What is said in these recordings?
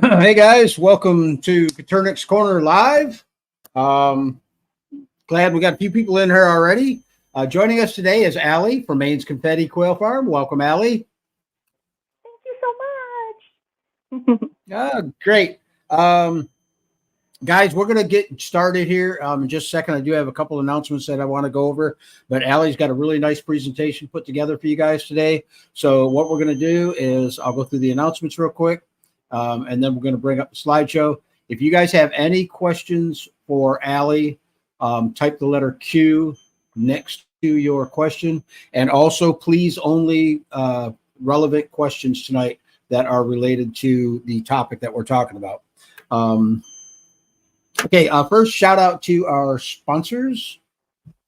Hey guys, welcome to Coturnix Corner Live. Glad we got a few people in here already. Joining us today is Aly from Aly of Confetti Quail Farm. Welcome, Aly. Thank you so much. Great. Guys, we're going to get started here in just a second. I do have a couple announcements that I want to go over, but Aly's got a really nice presentation put together for you guys today. So what we're going to do is I'll go through the announcements real quick. And then we're going to bring up the slideshow. If you guys have any questions for Aly, type the letter Q next to your question. And also, please, only relevant questions tonight that are related to the topic that we're talking about. Okay, first, shout out to our sponsors,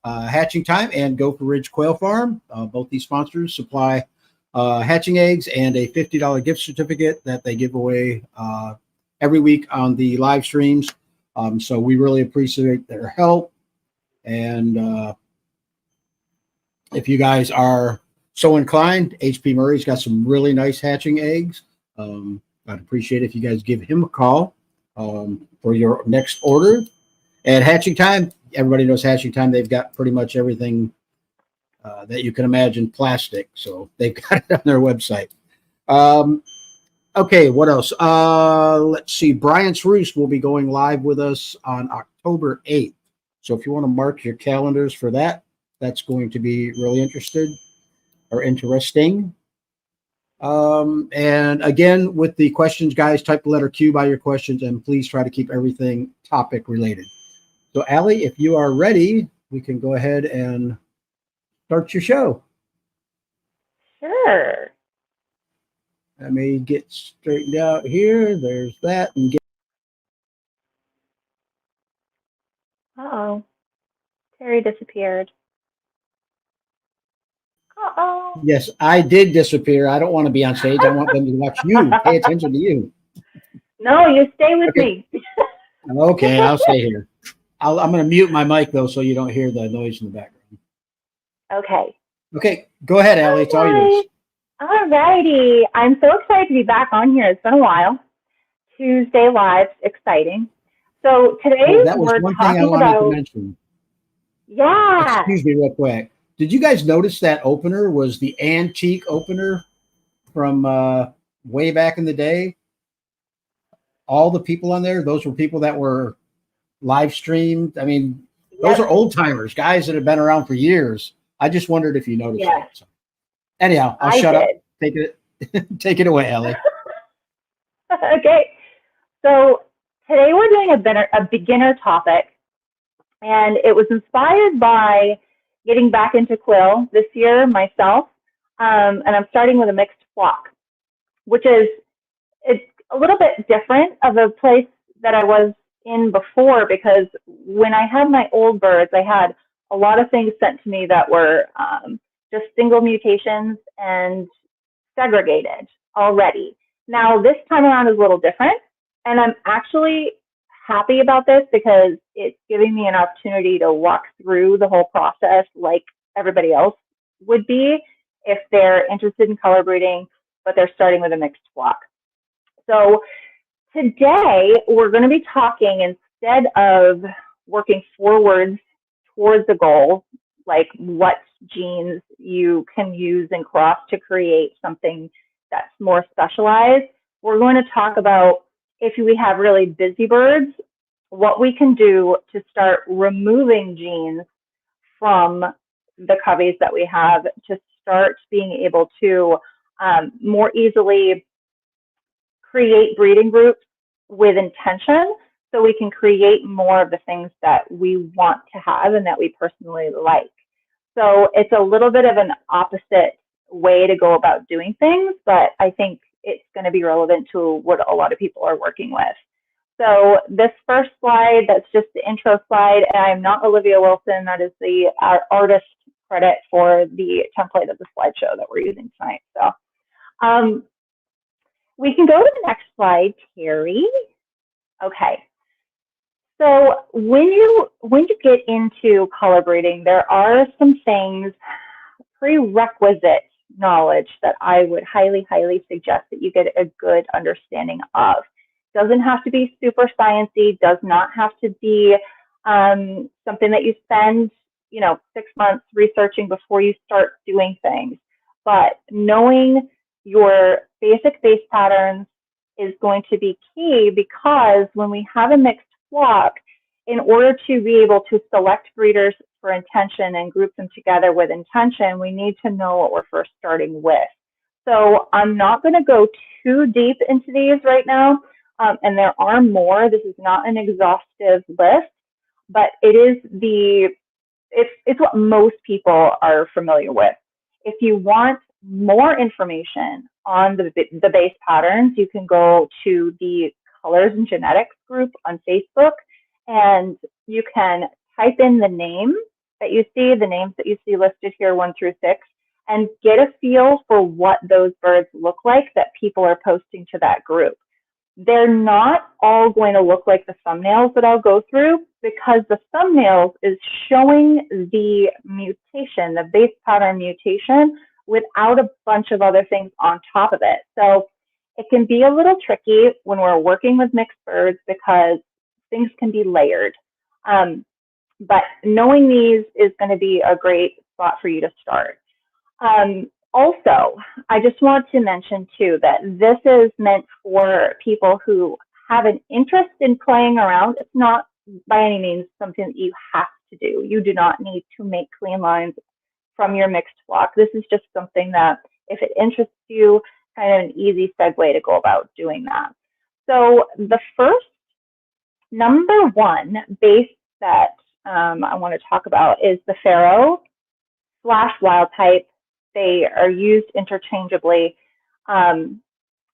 Hatching Time and Gopher Ridge Quail Farm. Both these sponsors supply hatching eggs and a $50 gift certificate that they give away every week on the live streams. So we really appreciate their help. And if you guys are so inclined, HP Murray's got some really nice hatching eggs. I'd appreciate it if you guys give him a call for your next order. At Hatching Time, everybody knows Hatching Time. They've got pretty much everything that you can imagine plastic. So they've got it on their website. Okay, what else? Let's see. Bryant's Roost will be going live with us on October 8th. So if you want to mark your calendars for that, that's going to be really interesting. And again, with the questions, guys, type the letter Q by your questions, and please try to keep everything topic related. So Aly, if you are ready, we can go ahead and start your show. Sure. Let me get straightened out here. There's that. And get. Uh-oh. Terry disappeared. Uh-oh. Yes, I did disappear. I don't want to be on stage. I want them to watch you. Pay attention to you. No, you stay with me. Okay, I'll stay here. I'm going to mute my mic, though, so you don't hear the noise in the background. Okay. Okay, go ahead, Aly. It's all yours. All righty. I'm so excited to be back on here. It's been a while. Tuesday Live, exciting. So today that was we're one thing I talking wanted about. to mention. Yeah. Excuse me, real quick. Did you guys notice that opener was the antique opener from way back in the day? All the people on there, those were people that were live streamed. I mean, those are old timers, guys that have been around for years. I just wondered if you noticed that. So, anyhow, I'll shut up. Take it. Take it away, Aly. Okay, so today we're doing a beginner topic, and it was inspired by getting back into quill this year myself, and I'm starting with a mixed flock, which is it's a little bit different of a place that I was in before, because when I had my old birds, I had a lot of things sent to me that were just single mutations and segregated already. Now, this time around is a little different, and I'm actually happy about this because it's giving me an opportunity to walk through the whole process like everybody else would be if they're interested in color breeding, but they're starting with a mixed flock. So today we're going to be talking, instead of working forwards towards the goal, like what genes you can use and cross to create something that's more specialized, we're going to talk about, if we have really busy birds, what we can do to start removing genes from the coveys that we have to start being able to more easily create breeding groups with intention, so we can create more of the things that we want to have and that we personally like. So it's a little bit of an opposite way to go about doing things, but I think it's going to be relevant to what a lot of people are working with. So this first slide, that's just the intro slide, and I'm not Olivia Wilson. That is the artist credit for the template of the slideshow that we're using tonight. So we can go to the next slide, Terry. Okay. So when you get into color breeding, there are some things, prerequisite knowledge, that I would highly, highly suggest that you get a good understanding of. Doesn't have to be super sciencey, does not have to be something that you spend 6 months researching before you start doing things. But knowing your basic base patterns is going to be key, because when we have a mixed flock, in order to be able to select breeders for intention and group them together with intention, we need to know what we're first starting with. So I'm not going to go too deep into these right now, and there are more. This is not an exhaustive list, but it is it's what most people are familiar with. If you want more information on the base patterns, you can go to the Colors and Genetics group on Facebook, and you can type in the name that you see, the names that you see listed here, 1 through 6, and get a feel for what those birds look like that people are posting to that group. They're not all going to look like the thumbnails that I'll go through, because the thumbnails is showing the mutation, the base pattern mutation, without a bunch of other things on top of it. So it can be a little tricky when we're working with mixed birds, because things can be layered. But knowing these is going to be a great spot for you to start. Also, I just want to mention too that this is meant for people who have an interest in playing around. It's not by any means something that you have to do. You do not need to make clean lines from your mixed flock. This is just something that, if it interests you, kind of an easy segue to go about doing that. So the first, number one base that I want to talk about is the Pharaoh / wild type. They are used interchangeably. And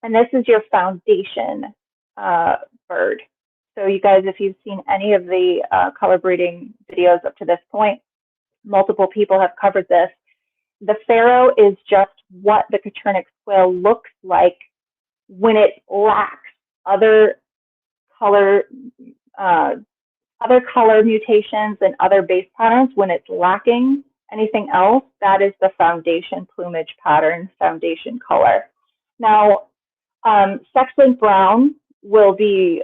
this is your foundation bird. So you guys, if you've seen any of the color breeding videos up to this point, multiple people have covered this. The Pharaoh is just what the Coturnix quail looks like when it lacks other color mutations and other base patterns. When it's lacking anything else, that is the foundation plumage pattern, foundation color. Now, sex-linked brown will be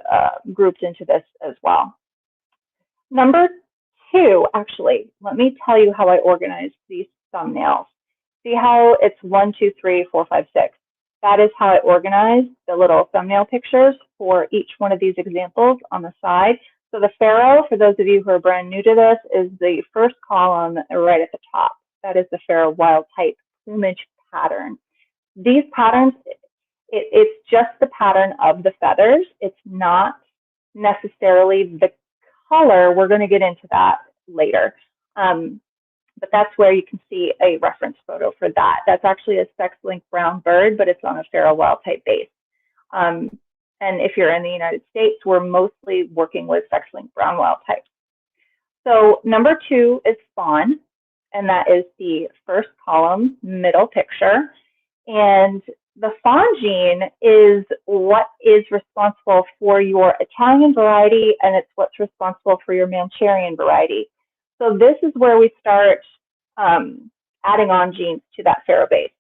grouped into this as well. Number two, actually, let me tell you how I organized these thumbnails. See how it's 1, 2, 3, 4, 5, 6. That is how I organized the little thumbnail pictures for each one of these examples on the side. So the Pharaoh, for those of you who are brand new to this, is the first column right at the top. That is the Pharaoh wild type plumage pattern. these patterns, it's just the pattern of the feathers. It's not necessarily the color. We're going to get into that later. But that's where you can see a reference photo for that. That's actually a sex-linked brown bird, but it's on a feral wild type base. And if you're in the United States, we're mostly working with sex-linked brown wild type. So number 2 is fawn, and that is the first column, middle picture. And the fawn gene is what is responsible for your Italian variety, and it's what's responsible for your Manchurian variety. So this is where we start adding on genes to that pharaoh base.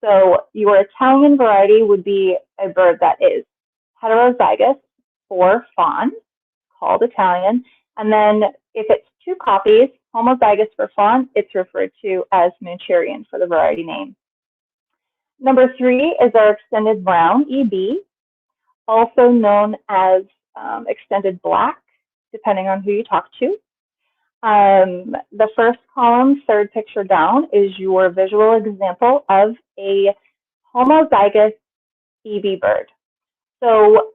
So your Italian variety would be a bird that is heterozygous for fawn, called Italian. And then if it's 2 copies, homozygous for fawn, it's referred to as Manchurian for the variety name. Number 3 is our extended brown, EB, also known as extended black, depending on who you talk to. The first column, third picture down, is your visual example of a homozygous EB bird. So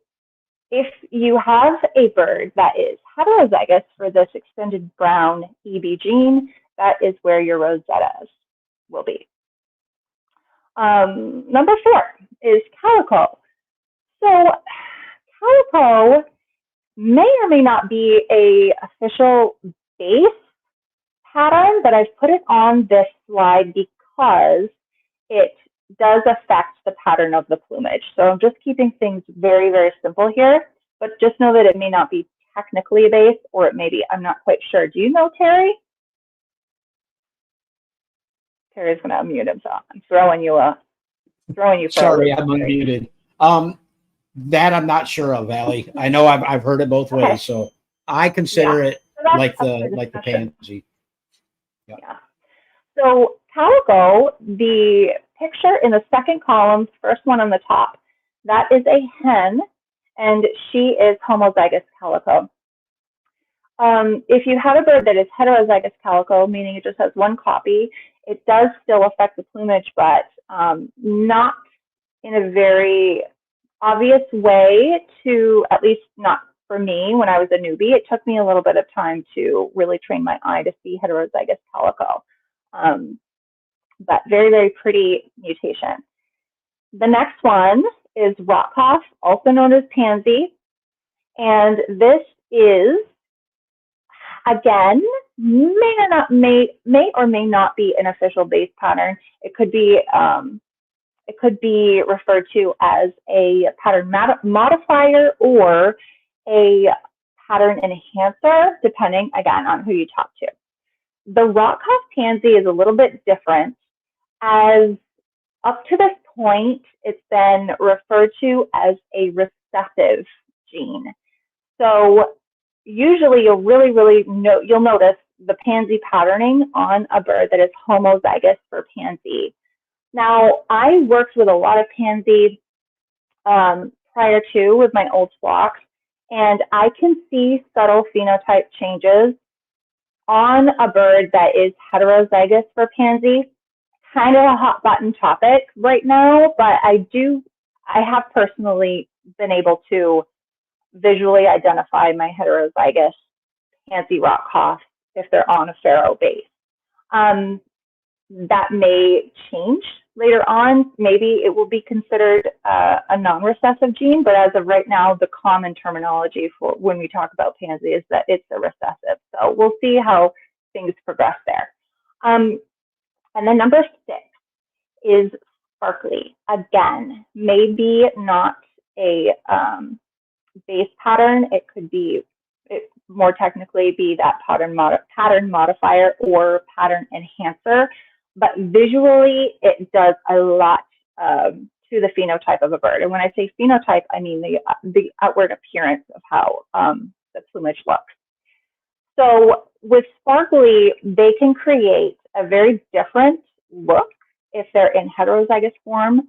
if you have a bird that is heterozygous for this extended brown EB gene, that is where your rosettas will be. Number 4 is calico. So calico may or may not be a official base pattern, but I've put it on this slide because it does affect the pattern of the plumage. So I'm just keeping things very, very simple here, but just know that it may not be technically a base, or it may be, I'm not quite sure. Do you know, Terry? Terry's going to unmute himself. I'm throwing you Sorry, I'm unmuted. That I'm not sure of, Aly. I know I've heard it both ways, so I consider it like the pansy. Yeah. So calico, the picture in the second column, first one on the top, that is a hen, and she is homozygous calico. If you have a bird that is heterozygous calico, meaning it just has 1 copy, it does still affect the plumage, but not in a very obvious way, to, at least not for me when I was a newbie. It took me a little bit of time to really train my eye to see heterozygous calico. But very, very pretty mutation. The next one is rockcoff, also known as pansy. And this is, again, may or may not be an official base pattern. It could be referred to as a pattern modifier or a pattern enhancer, depending, again, on who you talk to. The rockcoff pansy is a little bit different, as up to this point, it's been referred to as a recessive gene. So usually you'll you'll notice the pansy patterning on a bird that is homozygous for pansy. Now, I worked with a lot of pansy prior to with my old flocks, and I can see subtle phenotype changes on a bird that is heterozygous for pansy. Kind of a hot button topic right now, but I have personally been able to visually identify my heterozygous pansy rockcoff if they're on a pharaoh base. That may change later on. Maybe it will be considered a non-recessive gene, but as of right now, the common terminology for when we talk about pansy is that it's a recessive. So we'll see how things progress there. And then number 6 is sparkly. Again, maybe not a base pattern. It could be, more technically, be that pattern modifier or pattern enhancer. But visually, it does a lot to the phenotype of a bird. And when I say phenotype, I mean the outward appearance of how the plumage looks. So with sparkly, they can create a very different look if they're in heterozygous form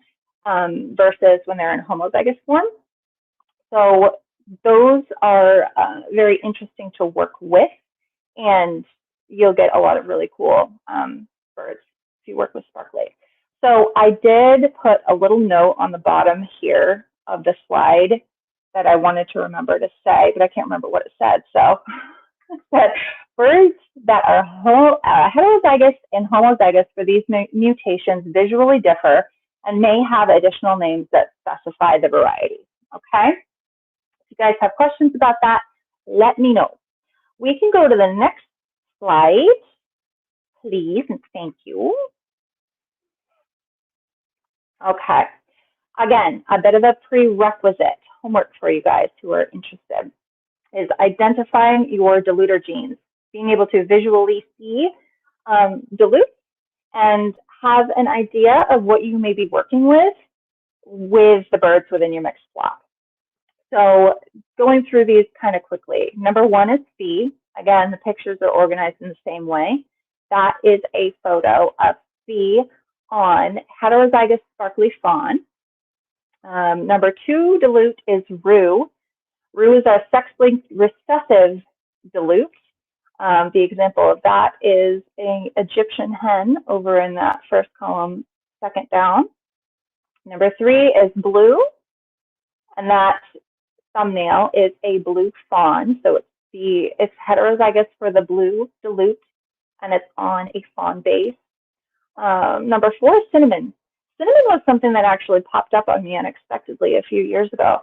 versus when they're in homozygous form. So those are very interesting to work with, and you'll get a lot of really cool birds if you work with sparkly. So I did put a little note on the bottom here of the slide that I wanted to remember to say, but I can't remember what it said. So that birds that are heterozygous and homozygous for these mutations visually differ and may have additional names that specify the variety. Okay? If you guys have questions about that, let me know. We can go to the next slide, please, and thank you. Okay. Again, a bit of a prerequisite homework for you guys who are interested is identifying your diluter genes, being able to visually see dilute and have an idea of what you may be working with the birds within your mixed flock. So going through these kind of quickly. Number one is Phi. Again, the pictures are organized in the same way. That is a photo of Phi on heterozygous sparkly fawn. Number two dilute is Rue. Rue is our sex-linked recessive dilute. The example of that is an Egyptian hen over in that first column, second down. Number three is Blue, and that thumbnail is a blue fawn. So it's heterozygous for the blue dilute, and it's on a fawn base. Number four is Cinnamon. Cinnamon was something that actually popped up on me unexpectedly a few years ago.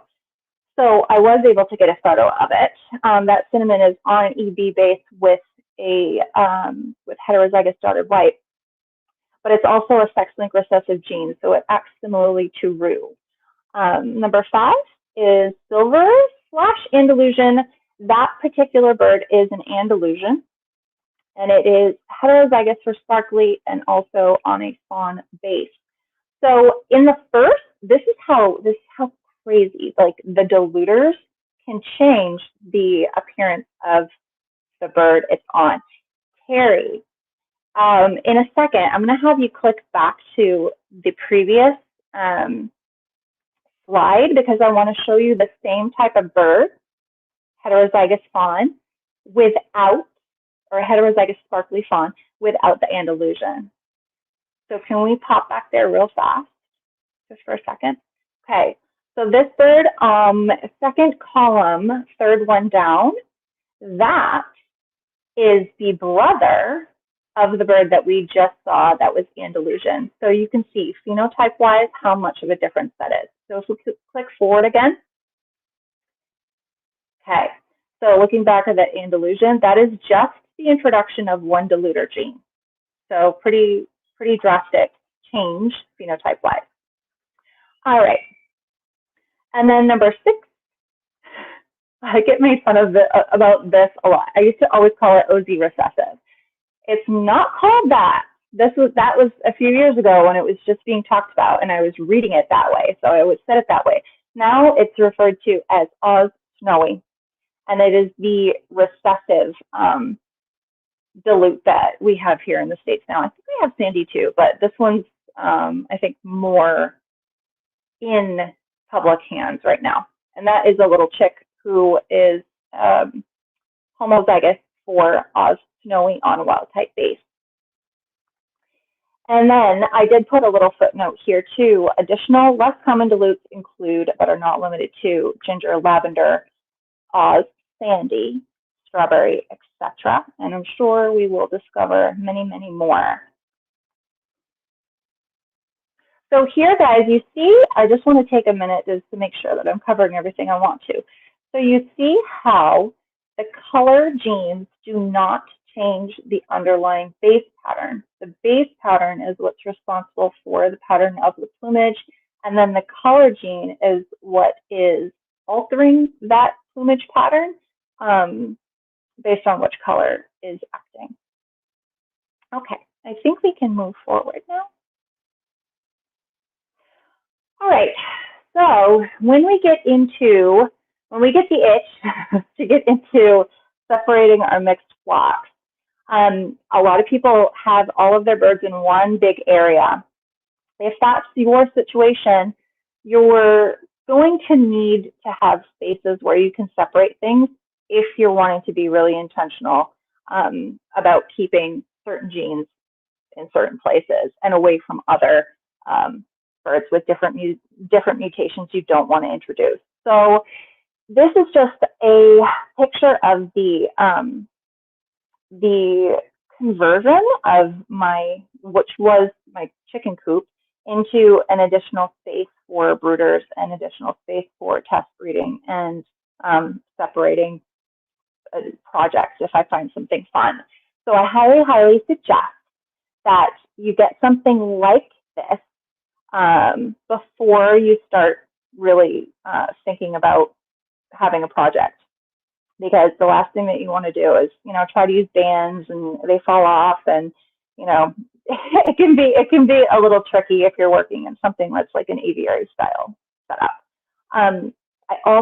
So I was able to get a photo of it. That Cinnamon is on an EB base with a with heterozygous dotted white, but it's also a sex-linked recessive gene, so it acts similarly to Rue. Number five is Silver/Andalusian. That particular bird is an Andalusian, and it is heterozygous for sparkly and also on a fawn base. So in the first, this is how crazy, like the diluters can change the appearance of the bird it's on. Terry, in a second, I'm going to have you click back to the previous slide because I want to show you the same type of bird, heterozygous fawn, without, or heterozygous sparkly fawn, without the Andalusian. So can we pop back there real fast, just for a second? Okay, so this bird, second column, third one down, that is the brother of the bird that we just saw that was Andalusian. So you can see phenotype-wise how much of a difference that is. So if we click forward again. Okay, so looking back at the Andalusian, that is just the introduction of one diluter gene. So pretty drastic change phenotype-wise. All right. And then number 6, I get made fun of about this a lot. I used to always call it OZ recessive. It's not called that. That was a few years ago when it was just being talked about, and I was reading it that way, so I would say it that way. Now it's referred to as Oz snowy, and it is the recessive dilute that we have here in the States now. I think we have Sandy too, but this one's I think more in public hands right now. And that is a little chick who is homozygous for Oz snowy on a wild type base. And then I did put a little footnote here too. Additional less common dilutes include, but are not limited to, ginger, lavender, Oz, sandy, strawberry, etc. And I'm sure we will discover many, many more. So here, guys, you see, I just want to take a minute just to make sure that I'm covering everything I want to. So you see how the color genes do not change the underlying base pattern. The base pattern is what's responsible for the pattern of the plumage, and then the color gene is what is altering that plumage pattern based on which color is acting. Okay, I think we can move forward now. All right, so when we get the itch to get into separating our mixed flocks, a lot of people have all of their birds in one big area. If that's your situation, you're going to need to have spaces where you can separate things if you're wanting to be really intentional about keeping certain genes in certain places and away from other birds with different mutations you don't want to introduce. So this is just a picture of the conversion of which was my chicken coop, into an additional space for brooders and additional space for test breeding and separating projects if I find something fun. So I highly, highly suggest that you get something like this before you start really thinking about having a project. Because the last thing that you want to do is, try to use bands and they fall off, and it can be a little tricky if you're working in something that's like an aviary style setup.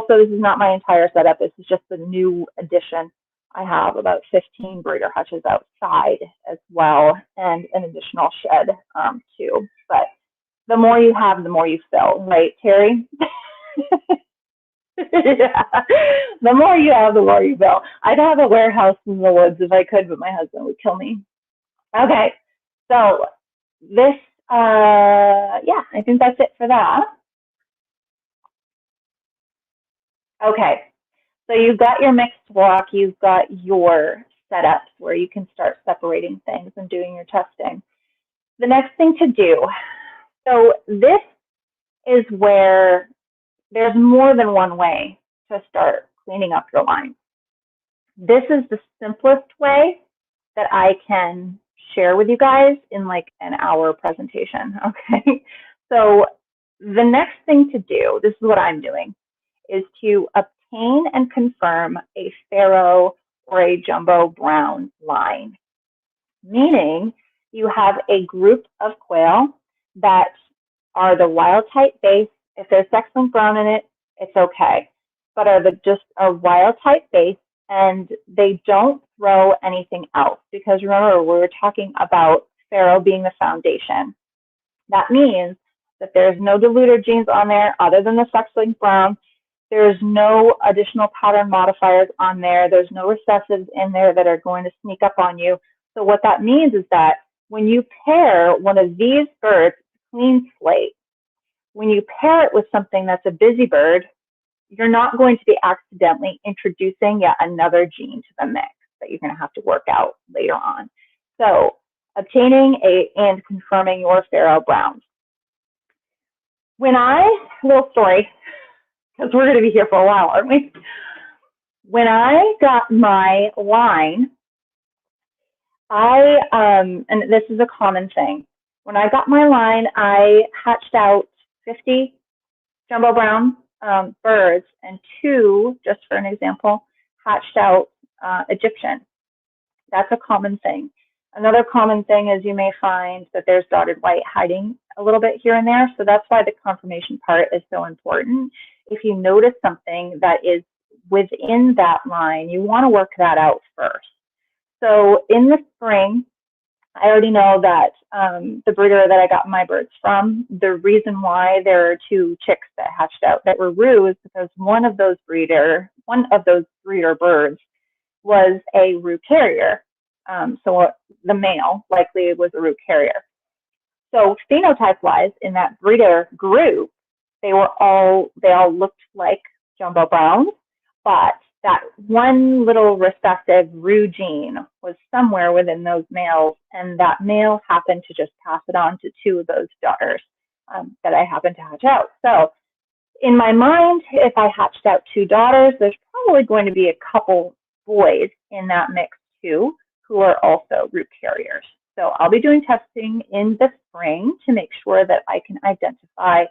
This is not my entire setup. This is just the new addition. I have about 15 breeder hutches outside as well, and an additional shed too. But the more you have, the more you fill, right, Terry? Yeah. The more you have, the more you fill. I'd have a warehouse in the woods if I could, but my husband would kill me. Okay, so this, I think that's it for that. Okay, so you've got your mixed block, you've got your setups where you can start separating things and doing your testing. The next thing to do, so this is where there's more than one way to start cleaning up your line. This is the simplest way that I can share with you guys in like an hour presentation, okay? So the next thing to do, this is what I'm doing, is to obtain and confirm a Pharaoh or a jumbo brown line, meaning you have a group of quail that are the wild type base. If there's sex-linked brown in it, it's okay, but are just a wild type base, and they don't throw anything else, because remember, we were talking about Pharaoh being the foundation. That means that there's no diluter genes on there other than the sex-linked brown. There's no additional pattern modifiers on there. There's no recessives in there that are going to sneak up on you. So what that means is that when you pair one of these birds, clean slate, when you pair it with something that's a busy bird, you're not going to be accidentally introducing yet another gene to the mix that you're going to have to work out later on. So obtaining and confirming your Pharaoh browns. Little story, because we're going to be here for a while, aren't we? When I got my line, and this is a common thing, when I got my line, I hatched out 50 jumbo brown birds, and 2, just for an example, hatched out Egyptian. That's a common thing. Another common thing is you may find that there's dotted white hiding a little bit here and there, so that's why the confirmation part is so important. If you notice something that is within that line, you want to work that out first. So in the spring, I already know that the breeder that I got my birds from, the reason why there are 2 chicks that hatched out that were roux is because one of those breeder birds was a roux carrier. So the male likely was a roux carrier. So phenotype-wise, in that breeder group, they all looked like jumbo browns, but that one little recessive roux gene was somewhere within those males, and that male happened to just pass it on to 2 of those daughters that I happened to hatch out. So in my mind, if I hatched out 2 daughters, there's probably going to be a couple boys in that mix too, who are also roux carriers. So I'll be doing testing in the spring to make sure that I can identify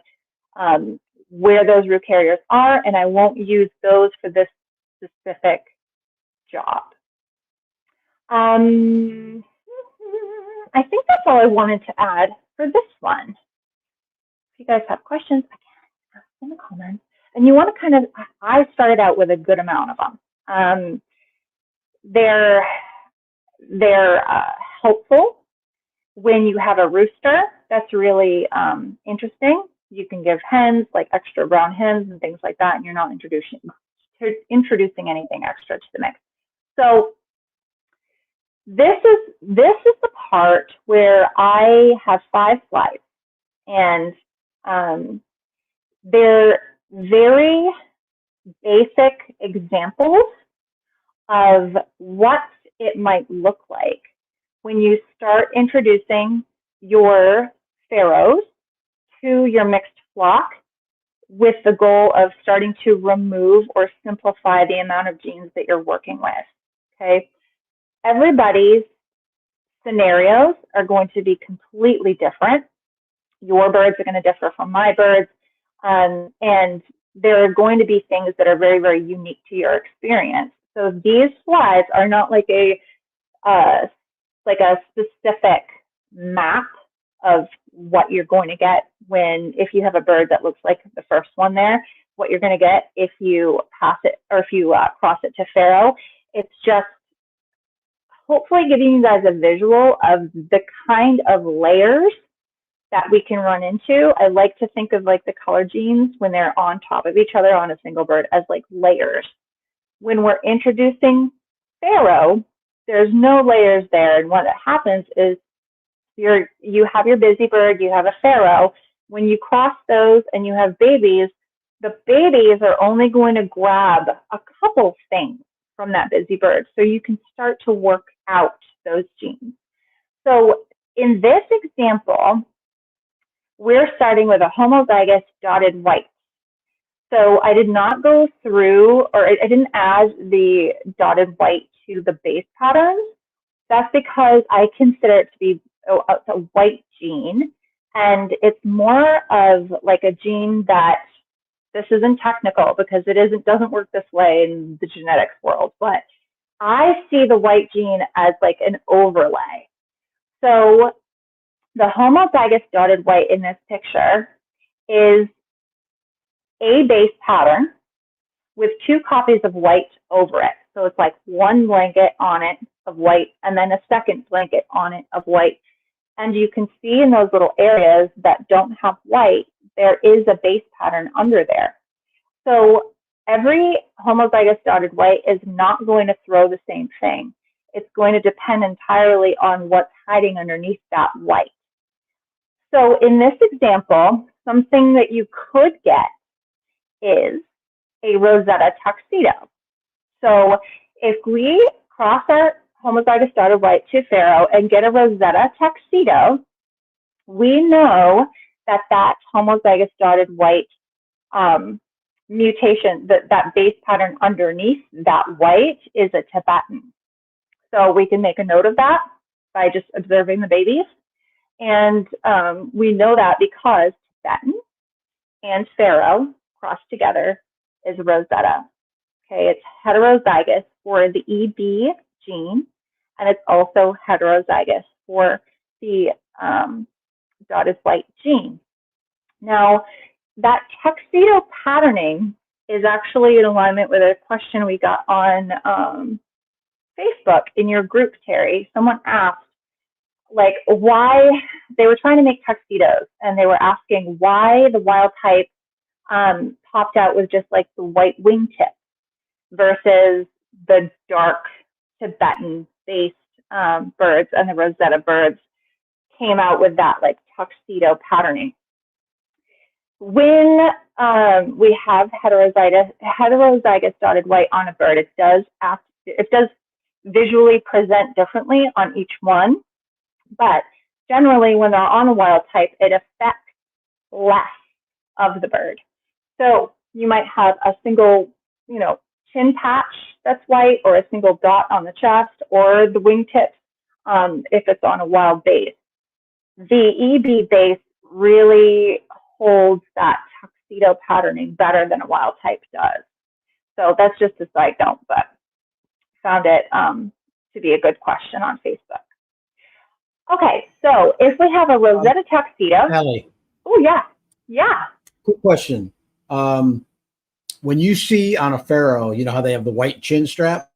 where those roux carriers are, and I won't use those for this specific job. I think that's all I wanted to add for this one. If you guys have questions, I can ask in the comments. And you want to I started out with a good amount of them. They're helpful when you have a rooster. That's really interesting. You can give hens, like extra brown hens and things like that, and you're not introducing anything extra to the mix. So this is the part where I have 5 slides, And they're very basic examples of what it might look like when you start introducing your farrows to your mixed flock with the goal of starting to remove or simplify the amount of genes that you're working with, okay? Everybody's scenarios are going to be completely different. Your birds are going to differ from my birds, and there are going to be things that are very, very unique to your experience. So these slides are not like a specific map of what you're going to get if you have a bird that looks like the first one there, what you're going to get if you pass it or if you cross it to farrow. It's just hopefully giving you guys a visual of the kind of layers that we can run into. I like to think of like the color genes when they're on top of each other on a single bird as like layers. When we're introducing farrow, there's no layers there, and what happens is you have your busy bird, you have a farrow. When you cross those and you have babies, the babies are only going to grab a couple things from that busy bird, so you can start to work out those genes. So in this example, we're starting with a homozygous dotted white. So I did not go through, or I didn't add the dotted white to the base patterns. That's because I consider it to be a white gene, and it's more of like a gene that, this isn't technical because it doesn't work this way in the genetics world, but I see the white gene as like an overlay. So the homozygous dotted white in this picture is a base pattern with two copies of white over it. So it's like one blanket on it of white and then a second blanket on it of white. And you can see in those little areas that don't have white, there is a base pattern under there. So every homozygous dotted white is not going to throw the same thing. It's going to depend entirely on what's hiding underneath that white. So in this example, something that you could get is a Rosetta tuxedo. So if we cross our homozygous dotted white to farrow and get a Rosetta tuxedo, we know that that homozygous dotted white mutation, that base pattern underneath that white is a Tibetan. So we can make a note of that by just observing the babies. And we know that because Tibetan and farrow crossed together is Rosetta. Okay, it's heterozygous for the EB gene, and it's also heterozygous for the dotted white gene. Now, that tuxedo patterning is actually in alignment with a question we got on Facebook in your group, Terry. Someone asked, like, why they were trying to make tuxedos, and they were asking why the wild type popped out with just like the white wingtip versus the dark Tibetan-based birds, and the Rosetta birds came out with that like tuxedo patterning. When we have heterozygous dotted white on a bird, it does visually present differently on each one, but generally when they're on a wild type, it affects less of the bird. So you might have a single, chin patch that's white, or a single dot on the chest, or the wingtips if it's on a wild base. The EB base really holds that tuxedo patterning better than a wild type does. So that's just a side note, but found it to be a good question on Facebook. Okay, so if we have a Rosetta tuxedo. Aly. Oh, yeah. Quick question. When you see on a farrow, you know how they have the white chin strap?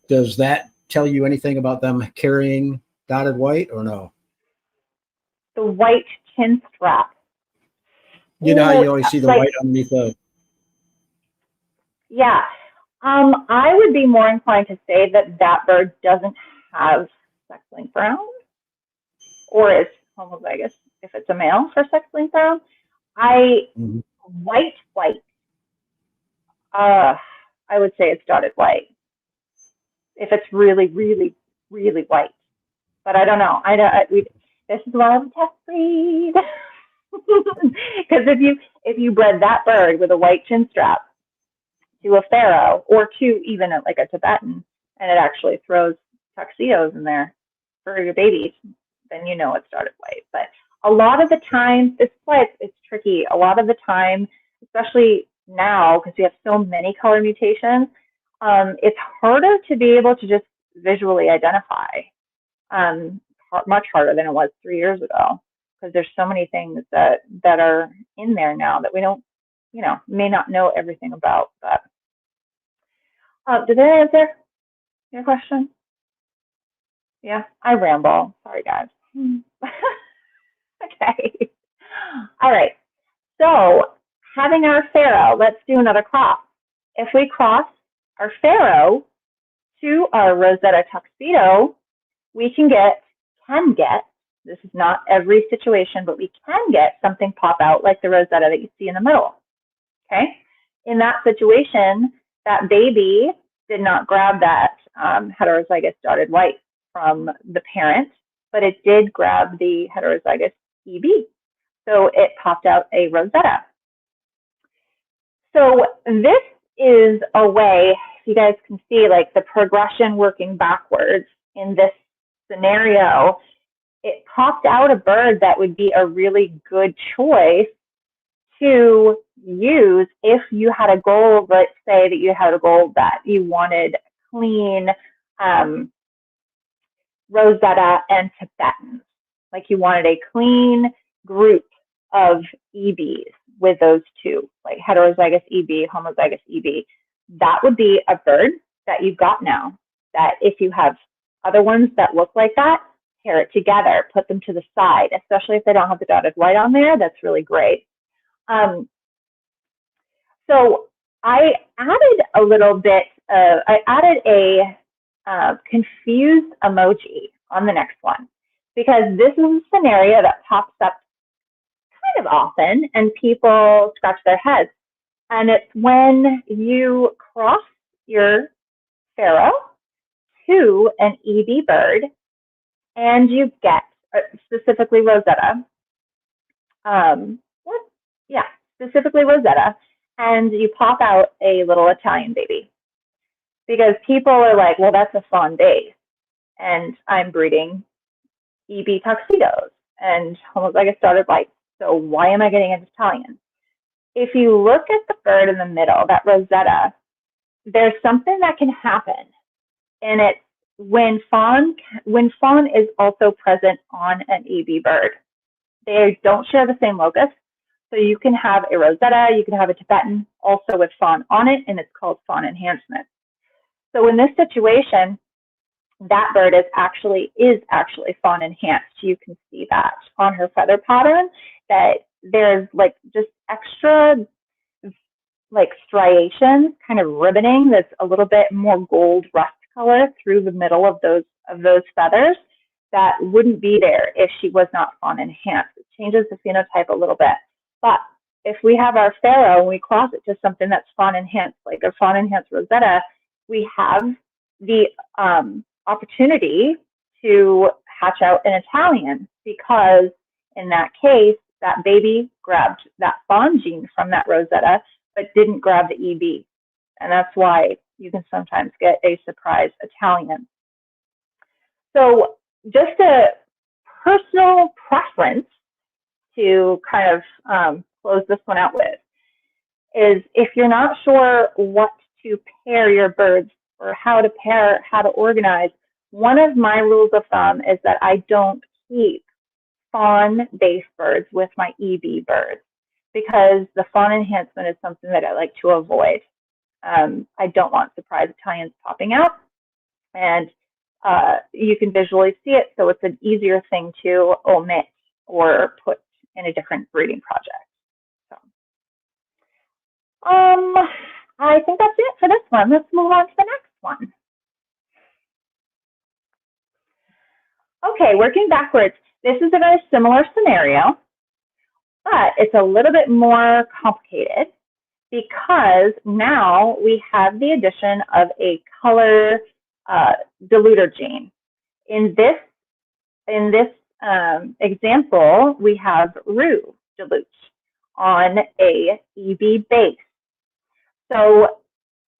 Does that tell you anything about them carrying dotted white or no? The white chin strap. You know how you always see the white underneath the... Yeah. I would be more inclined to say that that bird doesn't have sex-linked brown or is homozygous if it's a male for sex-linked brown. White. I would say it's dotted white if it's really, really, really white. But I don't know. This is why I'm a test breed. Because if you bred that bird with a white chin strap to a pharaoh or to even like a Tibetan, and it actually throws tuxedos in there for your babies, then you know it's dotted white. But a lot of the time, this is why it's tricky. A lot of the time, especially now, because we have so many color mutations, it's harder to be able to just visually identify. Much harder than it was 3 years ago, because there's so many things that are in there now that we don't, may not know everything about. But did that answer your question? Yeah, I ramble. Sorry, guys. Okay. All right. So having our pharaoh, let's do another cross. If we cross our pharaoh to our Rosetta tuxedo, we can get, this is not every situation, but we can get something pop out like the Rosetta that you see in the middle. Okay. In that situation, that baby did not grab that heterozygous dotted white from the parent, but it did grab the heterozygous EB. So it popped out a Rosetta. So this is a way, if you guys can see, like the progression working backwards in this scenario, it popped out a bird that would be a really good choice to use if you had a goal. Let's say that you had a goal that you wanted clean Rosetta and Tibetans, like you wanted a clean group of EBs with those two, like heterozygous EB, homozygous EB. That would be a bird that you've got now, that if you have other ones that look like that, pair it together, put them to the side, especially if they don't have the dotted white on there. That's really great. So I added a little bit, I added a confused emoji on the next one, because this is a scenario that pops up kind of often and people scratch their heads. And it's when you cross your pharaoh to an EB bird and you get, specifically Rosetta, specifically Rosetta, and you pop out a little Italian baby. Because people are like, well, that's a fawn base, and I'm breeding EB tuxedos and homozygous dotted white. So why am I getting an Italian? If you look at the bird in the middle, that Rosetta, there's something that can happen, and it's when fawn is also present on an EB bird. They don't share the same locus, so you can have a Rosetta, you can have a Tibetan also with fawn on it, and it's called fawn enhancement. So in this situation, that bird is actually fawn enhanced. You can see that on her feather pattern, that there's like just extra like striations, kind of ribboning that's a little bit more gold rust color through the middle of those feathers that wouldn't be there if she was not fawn enhanced. It changes the phenotype a little bit. But if we have our pharaoh and we cross it to something that's fawn enhanced, like a fawn enhanced Rosetta, we have the opportunity to hatch out an Italian, because in that case, that baby grabbed that fawn gene from that Rosetta, but didn't grab the EB. And that's why you can sometimes get a surprise Italian. So just a personal preference to kind of close this one out with is, if you're not sure what to pair your birds or how to organize, one of my rules of thumb is that I don't keep fawn-based birds with my EB birds, because the fawn enhancement is something that I like to avoid. I don't want surprise Italians popping out, and you can visually see it, so it's an easier thing to omit or put in a different breeding project. So, I think that's it for this one. Let's move on to the next one. Okay, working backwards. this is a very similar scenario, but it's a little bit more complicated because now we have the addition of a color diluter gene. In this example, we have Rue dilute on a EB base. So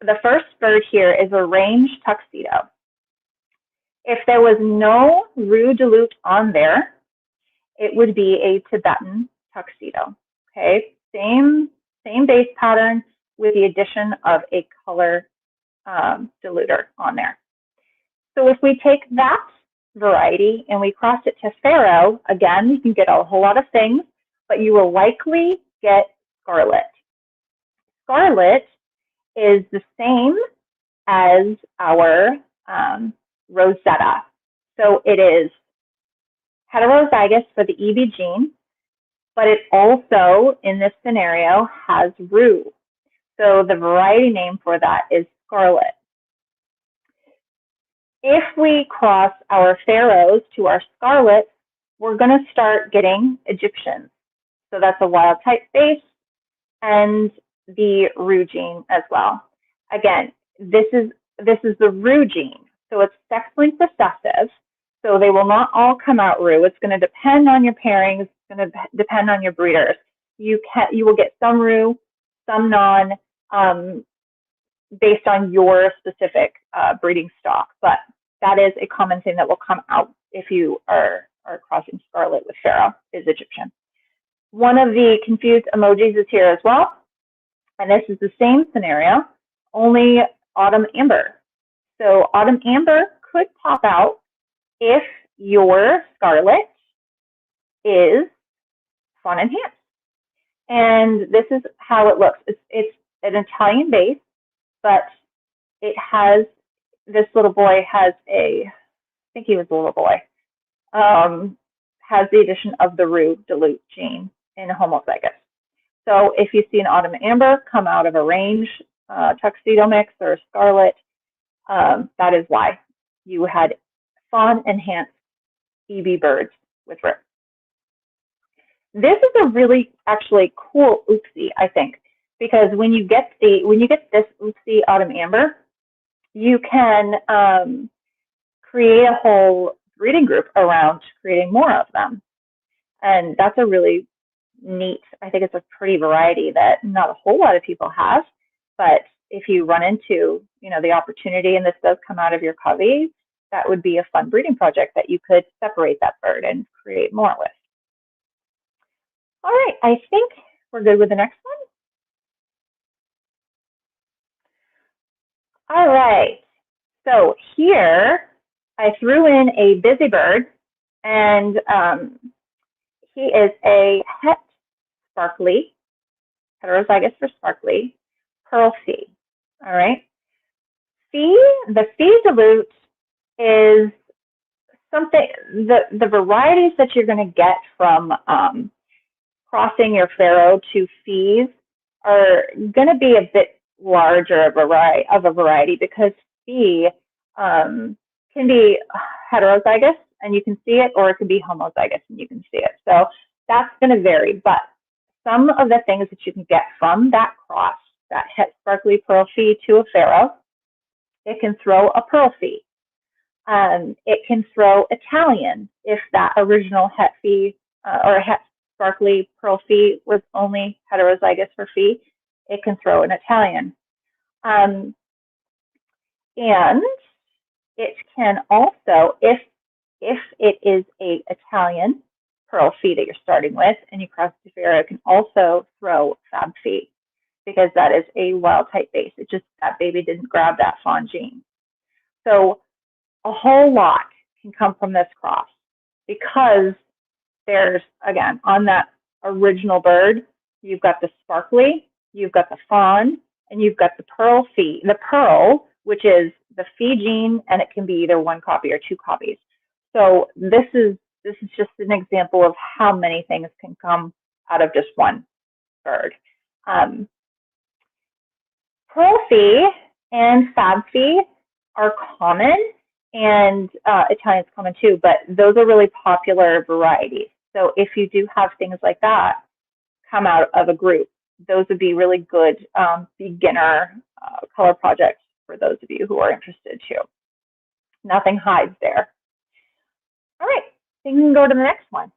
the first bird here is a range tuxedo. If there was no Rue dilute on there, it would be a Tibetan tuxedo. Okay, same base pattern with the addition of a color diluter on there. So if we take that variety and we cross it to Pharaoh, again, you can get a whole lot of things, but you will likely get scarlet. Scarlet is the same as our Rosetta. So it is heterozygous for the EB gene, but it also, in this scenario, has Rue. So the variety name for that is scarlet. If we cross our pharaohs to our scarlet, we're going to start getting Egyptians. So that's a wild type base and the Rue gene as well. Again, this is the Rue gene. So it's sex-linked recessive. So they will not all come out Rue. It's going to depend on your pairings. It's going to depend on your breeders. You will get some Rue, some non, based on your specific breeding stock. But that is a common thing that will come out if you are crossing scarlet with Pharaoh, is Egyptian. One of the confused emojis is here as well. And this is the same scenario, only autumn amber. So autumn amber could pop out if your scarlet is fawn enhanced. And this is how it looks. It's an Italian base, but it has, this little boy has I think he was a little boy, has the addition of the Rue dilute gene in a homozygous. So if you see an autumn amber come out of a range tuxedo mix or a scarlet, that is why you had fawn enhanced EB birds with Rue. This is a really actually cool oopsie, I think, because when you get this oopsie autumn amber, you can create a whole breeding group around creating more of them. And that's a really neat, I think it's a pretty variety that not a whole lot of people have, but if you run into, the opportunity and this does come out of your covey, that would be a fun breeding project that you could separate that bird and create more with. All right, I think we're good with the next one. All right, so here I threw in a busy bird, and he is a het sparkly, heterozygous for sparkly, pearl fee. All right, the fee dilute is something, the varieties that you're going to get from crossing your Pharaoh to fees are going to be a bit larger of a variety because fee can be heterozygous and you can see it, or it can be homozygous and you can see it. So that's going to vary, but some of the things that you can get from that cross, that het sparkly pearl fee to a Pharaoh, it can throw a pearl fee. It can throw Italian if that original het fee or het sparkly pearl fee was only heterozygous for fee. It can throw an Italian. And it can also, if it is a Italian pearl fee that you're starting with and you cross to Pharaoh, it can also throw fab fee because that is a wild type base. It just, that baby didn't grab that fawn gene. So a whole lot can come from this cross because there's, again, on that original bird, you've got the sparkly, you've got the fawn, and you've got the pearl fee. The pearl, which is the fee gene, and it can be either one copy or two copies. So this is just an example of how many things can come out of just one bird. Pearl fee and fab fee are common and Italian's common too, but those are really popular varieties. So if you do have things like that come out of a group, those would be really good beginner color projects for those of you who are interested too. Nothing hides there. All right, so you can go to the next one.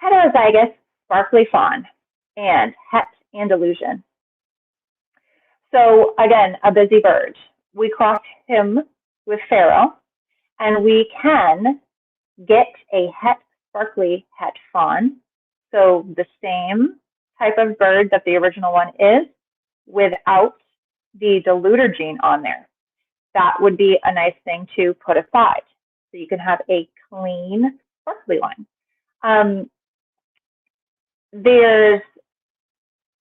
Heterozygous sparkly fawn and het and illusion. So again, a busy bird. We crossed him with Pharaoh, and we can get a het sparkly het fawn. So the same type of bird that the original one is, without the diluter gene on there. That would be a nice thing to put aside. So you can have a clean, sparkly one. There's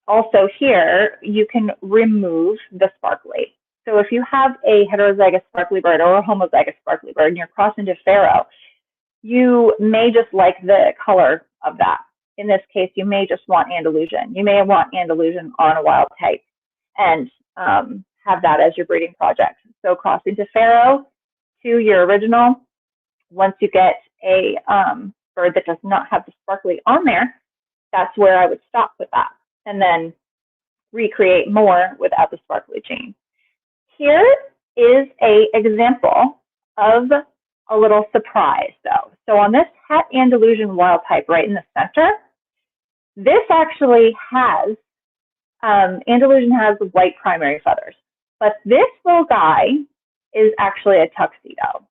also here, you can remove the sparkly. So if you have a heterozygous sparkly bird or a homozygous sparkly bird and you're crossing to Pharaoh, you may just like the color of that. In this case, you may just want Andalusian. You may want Andalusian on a wild type and have that as your breeding project. So crossing to Pharaoh to your original, once you get a bird that does not have the sparkly on there, that's where I would stop with that and then recreate more without the sparkly gene. Here is an example of a little surprise though. So on this het Andalusian wild type right in the center, this actually has, Andalusian has white primary feathers, but this little guy is actually a tuxedo.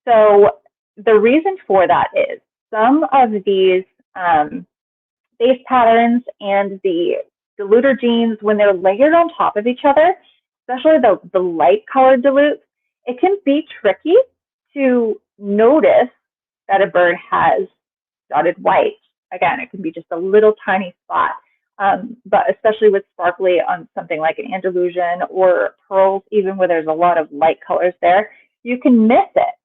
So the reason for that is some of these base patterns and the diluter genes, when they're layered on top of each other, especially the light colored dilute, it can be tricky to notice that a bird has dotted white. Again, it can be just a little tiny spot, but especially with sparkly on something like an Andalusian or pearls, even where there's a lot of light colors there, you can miss it.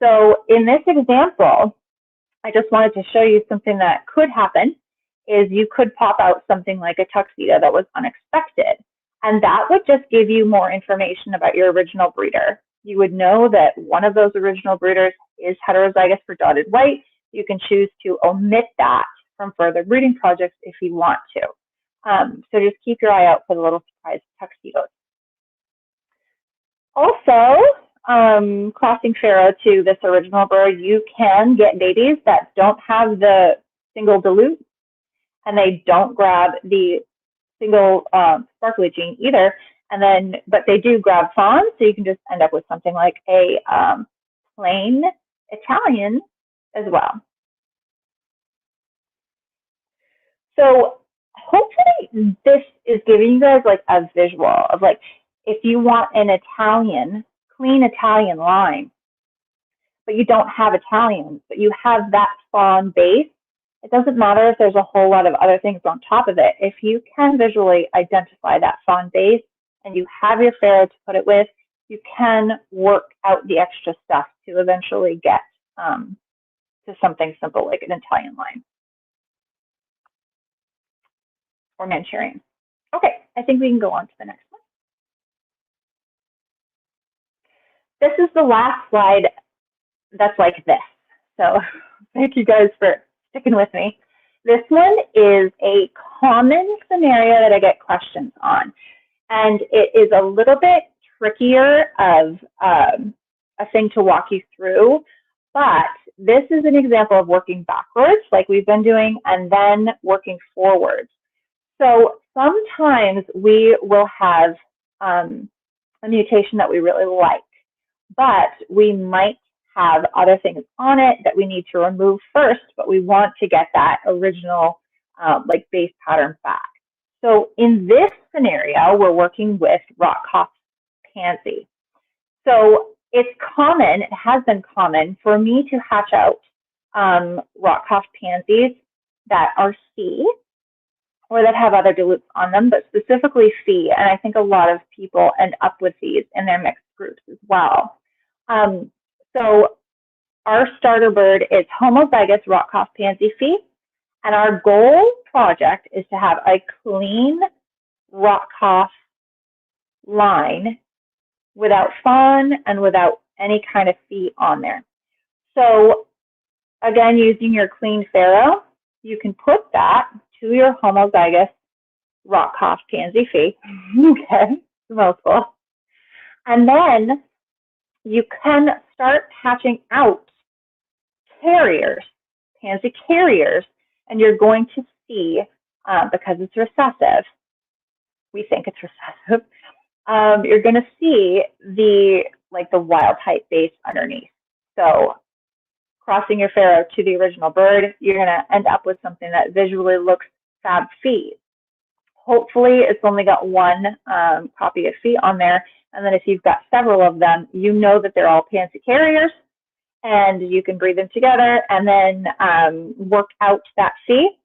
So in this example, I just wanted to show you something that could happen is you could pop out something like a tuxedo that was unexpected. And that would just give you more information about your original breeder. You would know that one of those original breeders is heterozygous for dotted white. You can choose to omit that from further breeding projects if you want to. So just keep your eye out for the little surprise tuxedos. Also, crossing Pharaoh to this original bird, you can get babies that don't have the single dilute, and they don't grab the single sparkly gene either. And then, but they do grab fawn, so you can just end up with something like a plain Italian as well. So hopefully this is giving you guys like a visual of like, if you want an Italian, clean Italian line, but you don't have Italians, but you have that fawn base, it doesn't matter if there's a whole lot of other things on top of it. If you can visually identify that fawn base and you have your Pharaoh to put it with, you can work out the extra stuff to eventually get to something simple like an Italian line or Manchurian. Okay, I think we can go on to the next one. This is the last slide that's like this. So thank you guys for sticking with me. This one is a common scenario that I get questions on, and it is a little bit trickier of a thing to walk you through, but this is an example of working backwards like we've been doing and then working forwards. So sometimes we will have a mutation that we really like, but we might have other things on it that we need to remove first, but we want to get that original like base pattern back. So in this scenario, we're working with rock cough pansy. So it's common, it has been common for me to hatch out rock cough pansies that are C or that have other dilutes on them, but specifically Phi. And I think a lot of people end up with these in their mixed groups as well. So our starter bird is homozygous rock cough pansy Phi, and our goal project is to have a clean rock cough line without fawn and without any kind of fee on there. So again, using your clean farrow, you can put that to your homozygous rock cough pansy fee. Okay, mouthful. And then you can start hatching out carriers, pansy carriers, and you're going to see, because it's recessive, we think it's recessive, you're going to see the wild type base underneath. So crossing your farrow to the original bird, you're going to end up with something that visually looks fab fee. Hopefully it's only got one copy of fee on there. And then if you've got several of them, you know that they're all pansy carriers, and you can breed them together and then work out that fee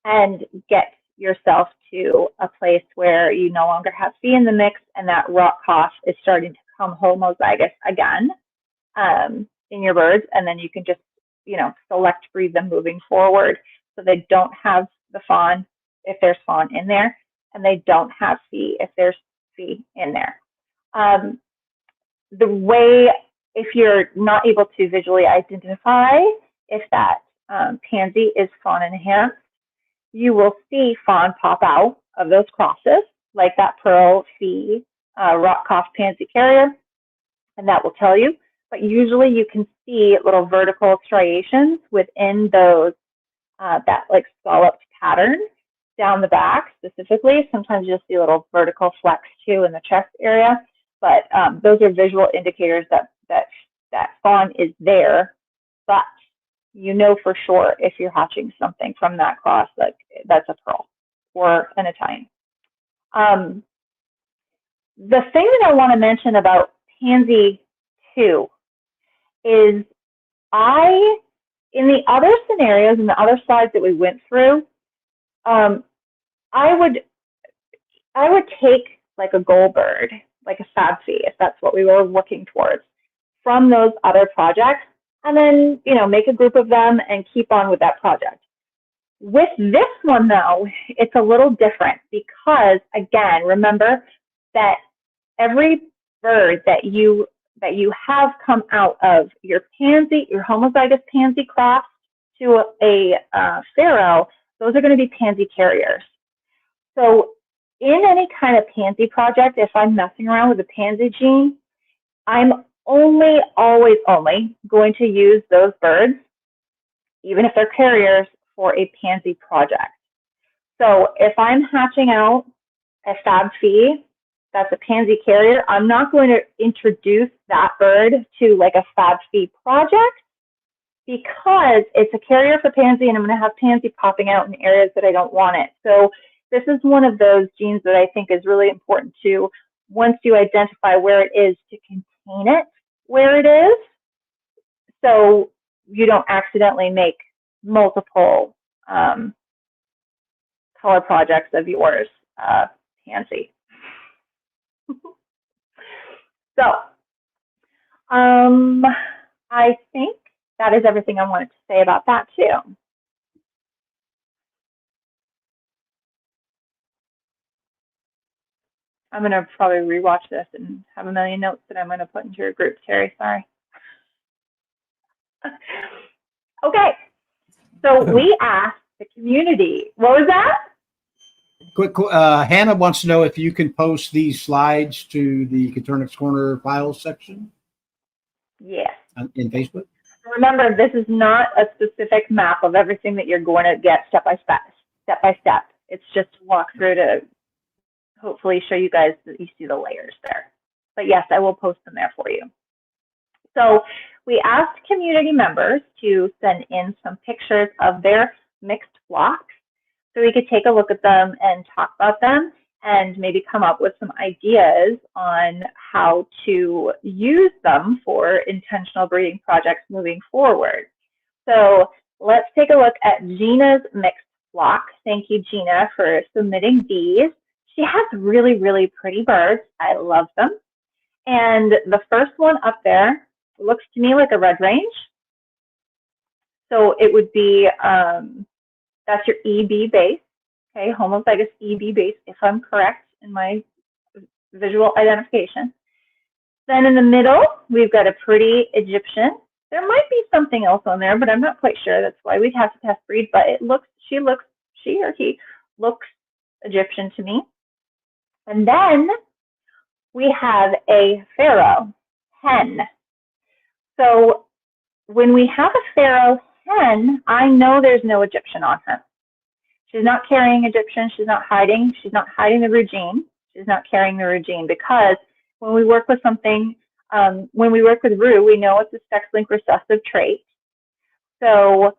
and get yourself to a place where you no longer have fee in the mix, and that rock cough is starting to come homozygous again in your birds. And then you can just, select breed them moving forward, so they don't have the fawn if there's fawn in there, and they don't have fee if there's fee in there. The way, if you're not able to visually identify if that pansy is fawn enhanced, you will see fawn pop out of those crosses, like that pearl fee rock cough pansy carrier, and that will tell you. But usually you can see little vertical striations within those, that like scalloped pattern down the back specifically. Sometimes you'll see little vertical flecks too in the chest area, but those are visual indicators that fawn is there. But you know for sure if you're hatching something from that cross, like that's a pearl or an Italian. The thing that I want to mention about pansy 2 is in the other scenarios and the other slides that we went through, I would take like a goal bird, like a fab fee, if that's what we were working towards, from those other projects, and then, make a group of them and keep on with that project. With this one though, it's a little different because, again, remember that every bird that you have come out of your homozygous pansy cross to a farrow, those are going to be pansy carriers. So in any kind of pansy project, if I'm messing around with a pansy gene, I'm always only going to use those birds, even if they're carriers, for a pansy project. So if I'm hatching out a fab fee that's a pansy carrier, I'm not going to introduce that bird to like a fab fee project, because it's a carrier for pansy and I'm going to have pansy popping out in areas that I don't want it. So this is one of those genes that I think is really important to, once you identify where it is, to contain it where it is, so you don't accidentally make multiple color projects of yours pansy. So I think that is everything I wanted to say about that too. I'm going to probably rewatch this and have a million notes that I'm going to put into your group, Terry. Sorry. Okay. So we asked the community. What was that? Quick, Hannah wants to know if you can post these slides to the Coturnix Corner files section. Yes. In Facebook. Remember, this is not a specific map of everything that you're going to get step by step. It's just to walk through to hopefully show you guys that you see the layers there. But yes, I will post them there for you. So we asked community members to send in some pictures of their mixed flocks so we could take a look at them and talk about them, and maybe come up with some ideas on how to use them for intentional breeding projects moving forward. So let's take a look at Gina's mixed flock. Thank you, Gina, for submitting these. She has really, really pretty birds. I love them. And the first one up there looks to me like a red range. So it would be, that's your EB base, okay, homozygous EB base, if I'm correct in my visual identification. Then in the middle, we've got a pretty Egyptian. There might be something else on there, but I'm not quite sure. That's why we'd have to test breed, but she or he looks Egyptian to me. And then we have a pharaoh hen. So when we have a pharaoh hen, I know there's no Egyptian on her. She's not carrying Egyptian. She's not hiding. She's not hiding the Ru gene. She's not carrying the Ru gene, because when we work with something, when we work with Ru, we know it's a sex-linked recessive trait. So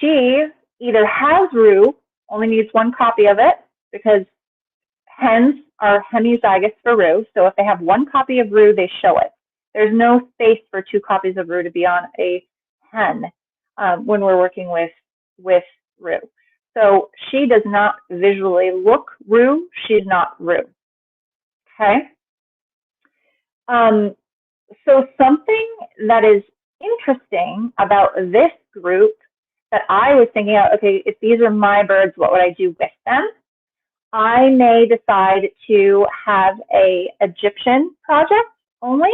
she either has Ru, only needs one copy of it, because hens are hemizygous for Ru. So if they have one copy of Ru, they show it. There's no space for 2 copies of Ru to be on a hen when we're working with Ru. So she does not visually look Ru. She's not Ru. Okay. So something that is interesting about this group that I was thinking of, okay, if these are my birds, what would I do with them? I may decide to have a Egyptian project only.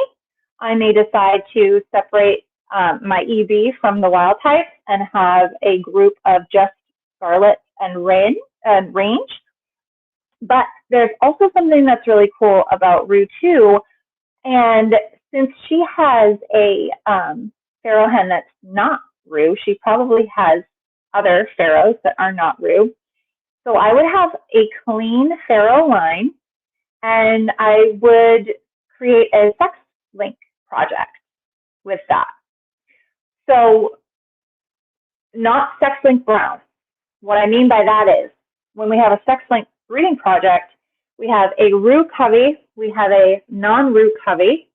I may decide to separate my EB from the wild type and have a group of just scarlet and range. But there's also something that's really cool about Ru too. And since she has a pharaoh hen that's not Ru, she probably has other pharaohs that are not Ru. So I would have a clean pharaoh line, and I would create a sex link project with that. So not sex link brown. What I mean by that is when we have a sex link breeding project, we have a Ru covey, we have a non-Ru covey,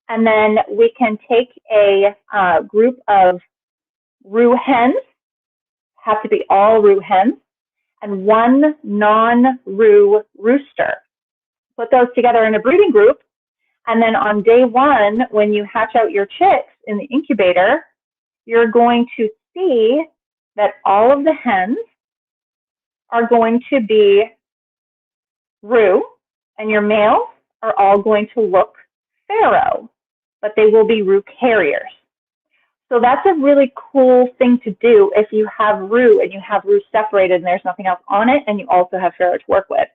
and then we can take a group of Ru hens, have to be all Ru hens, and one non-Ru rooster. Put those together in a breeding group, and then on day 1, when you hatch out your chicks in the incubator, you're going to see that all of the hens are going to be Ru, and your males are all going to look pharaoh, but they will be Ru carriers. So that's a really cool thing to do if you have Ru and you have Ru separated and there's nothing else on it, and you also have pharaoh to work with.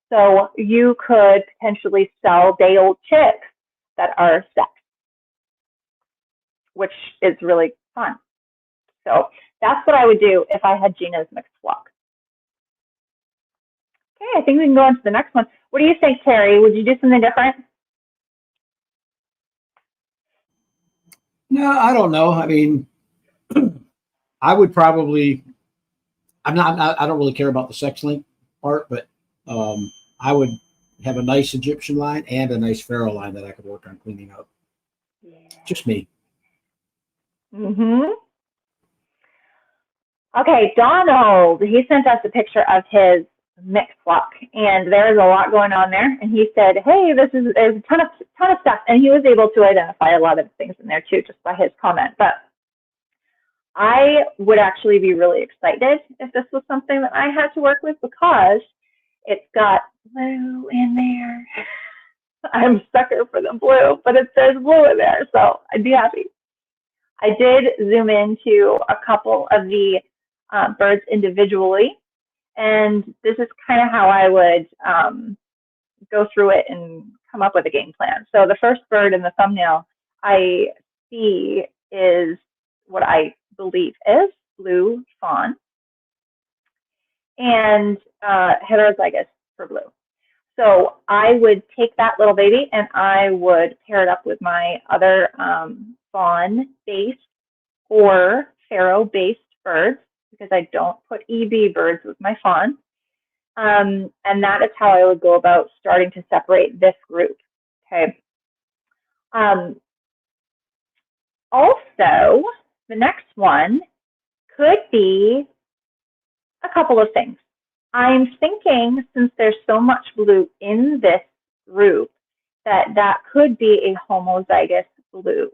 So you could potentially sell day-old chicks that are sex, which is really fun. So that's what I would do if I had Gina's mixed flock. Okay, I think we can go on to the next one. What do you think, Terry? Would you do something different? No, I don't know. I mean, I would probably, I don't really care about the sex link part, but I would have a nice Egyptian line and a nice pharaoh line that I could work on cleaning up. Yeah. Just me. Mm-hmm. Okay, Donald, he sent us a picture of his mixed flock, and there's a lot going on there. And he said, "Hey, there's a ton of stuff," and he was able to identify a lot of things in there too, just by his comment. But I would actually be really excited if this was something that I had to work with, because it's got blue in there. I'm a sucker for the blue, but there's blue in there, so I'd be happy. I did zoom into a couple of the birds individually, and this is kind of how I would go through it and come up with a game plan. So the first bird in the thumbnail I see is what I believe is blue fawn and heterozygous for blue. So I would take that little baby and I would pair it up with my other fawn-based or pharaoh-based birds, because I don't put EB birds with my fawn. And that is how I would go about starting to separate this group. Okay. Also, the next one could be a couple of things. I'm thinking, since there's so much blue in this group, that could be a homozygous blue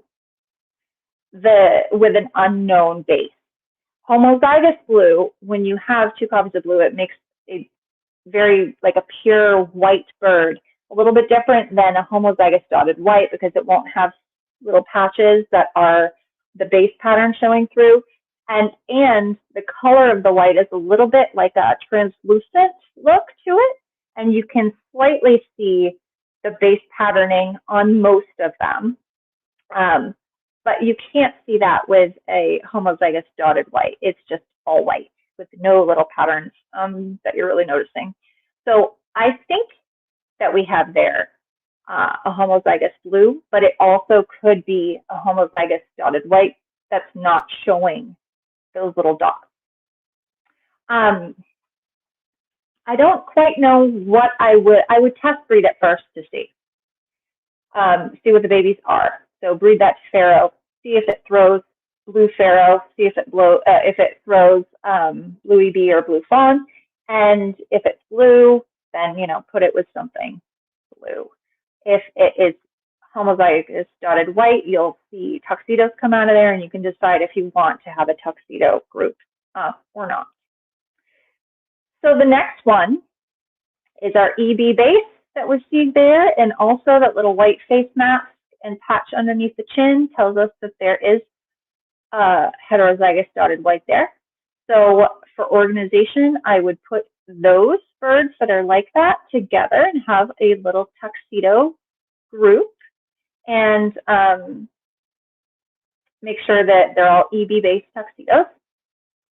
with an unknown base. Homozygous blue, when you have 2 copies of blue, it makes a very, like a pure white bird, a little bit different than a homozygous dotted white because it won't have little patches that are the base pattern showing through. And the color of the white is a little bit like a translucent look to it. And you can slightly see the base patterning on most of them. But you can't see that with a homozygous dotted white. It's just all white with no little patterns that you're really noticing. So I think that we have there a homozygous blue, but it also could be a homozygous dotted white that's not showing those little dots. I don't quite know what I would test breed it first to see what the babies are. So breed that to Pharaoh, see if it throws blue Pharaoh, see if it throws blue EB or blue fawn, and if it's blue, then put it with something blue. If it is homozygous dotted white, you'll see tuxedos come out of there, and you can decide if you want to have a tuxedo group or not. So the next one is our EB base that we see there, and also that little white face mask and patch underneath the chin tells us that there is heterozygous dotted white there. So for organization, I would put those birds that are like that together and have a little tuxedo group, and make sure that they're all EB-based tuxedos,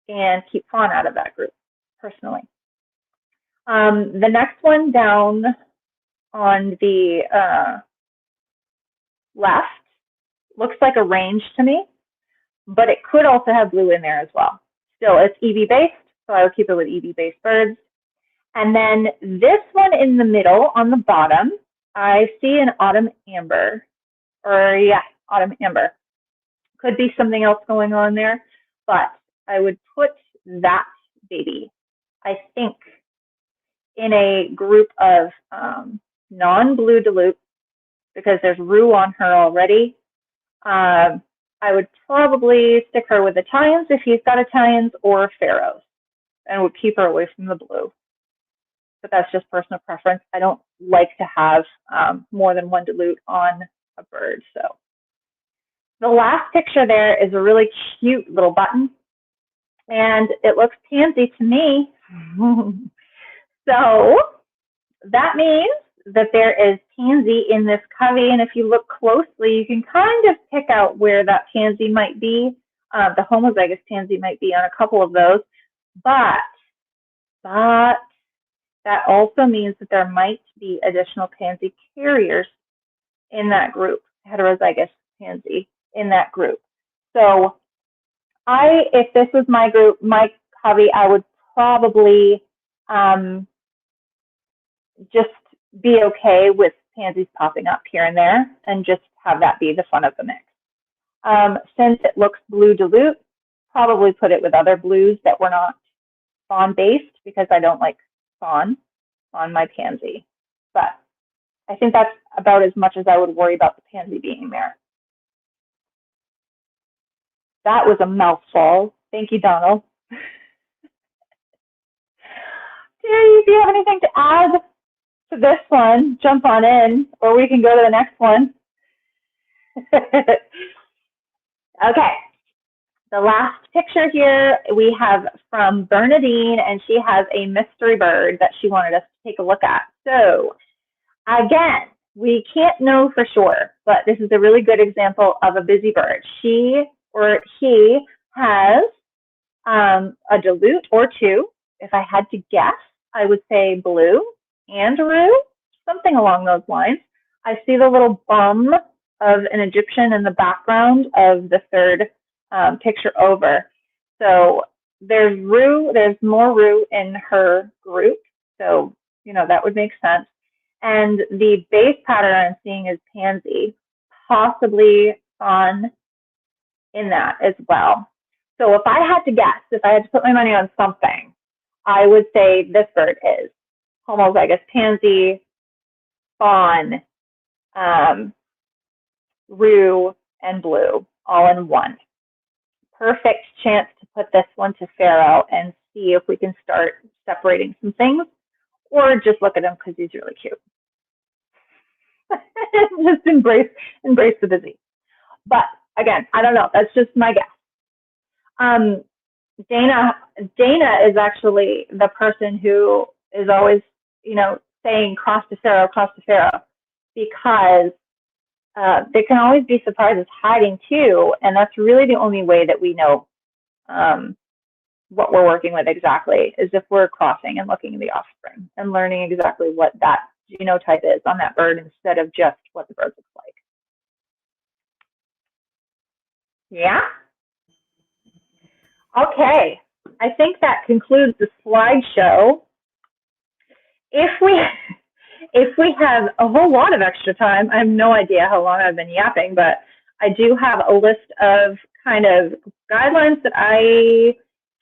and keep fawn out of that group, personally. The next one down on the left looks like a range to me, but it could also have blue in there as well. Still, it's EB-based, so I would keep it with EB-based birds. And then this one in the middle on the bottom, I see an autumn amber, autumn amber. Could be something else going on there, but I would put that baby, I think, in a group of non-blue dilute, because there's roux on her already. I would probably stick her with Italians if he's got Italians, or Pharaohs, and would keep her away from the blue. But that's just personal preference. I don't like to have more than one dilute on a bird. So the last picture there is a really cute little button, and it looks pansy to me. So that means that there is pansy in this covey, and if you look closely, you can kind of pick out where that pansy might be. The homozygous pansy might be on a couple of those, but that also means that there might be additional pansy carriers in that group, heterozygous pansy in that group. So if this was my group, my covey, I would probably just be okay with pansies popping up here and there, and just have that be the fun of the mix. Since it looks blue dilute, probably put it with other blues that were not fawn based, because I don't like fawn on my pansy. But I think that's about as much as I would worry about the pansy being there. That was a mouthful. Thank you, Donald. Terry, if you have anything to add to this one, jump on in, or we can go to the next one. Okay, the last picture here we have from Bernadine, and she has a mystery bird that she wanted us to take a look at. So again, we can't know for sure, but this is a really good example of a busy bird. She or he has a dilute or two. If I had to guess, I would say blue and roux, something along those lines. I see the little bum of an Egyptian in the background of the third picture over. So there's more roux in her group. So, that would make sense. And the base pattern I'm seeing is pansy, possibly fawn in that as well. So if I had to guess, if I had to put my money on something, I would say this bird is homozygous pansy, fawn, roux, and blue, all in one. Perfect chance to put this one to Pharaoh and see if we can start separating some things, or just look at him because he's really cute. Just embrace the disease. But again, I don't know. That's just my guess. Dana is actually the person who is always, saying cross to Pharaoh, because there can always be surprises hiding too, and that's really the only way that we know what we're working with exactly, is if we're crossing and looking at the offspring and learning exactly what that genotype is on that bird instead of just what the bird looks like. Yeah? Okay, I think that concludes the slideshow. If we have a whole lot of extra time, I have no idea how long I've been yapping, but I do have a list of kind of guidelines that I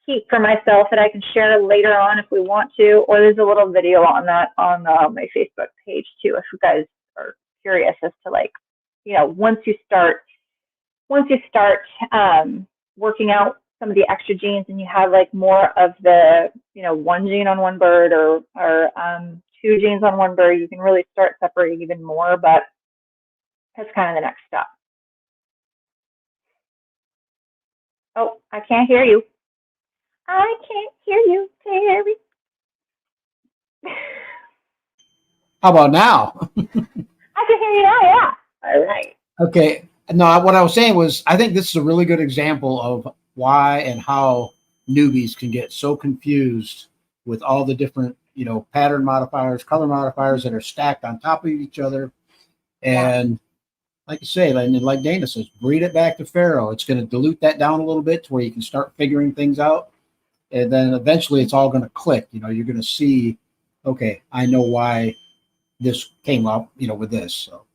keep for myself that I can share later on if we want to, or there's a little video on that on my Facebook page too, if you guys are curious as to, like, once you start working out some of the extra genes and you have like more of the, one gene on one bird or 2 genes on one bird, you can really start separating even more, but that's kind of the next step. Oh, I can't hear you. I can't hear you, Terry. How about now? I can hear you now, yeah. All right. Okay. No, what I was saying was, I think this is a really good example of why and how newbies can get so confused with all the different, pattern modifiers, color modifiers that are stacked on top of each other. And like you say, and like Dana says, breed it back to Pharaoh. It's going to dilute that down a little bit to where you can start figuring things out. And then eventually it's all going to click. You're going to see, okay, I know why this came up, with this. So,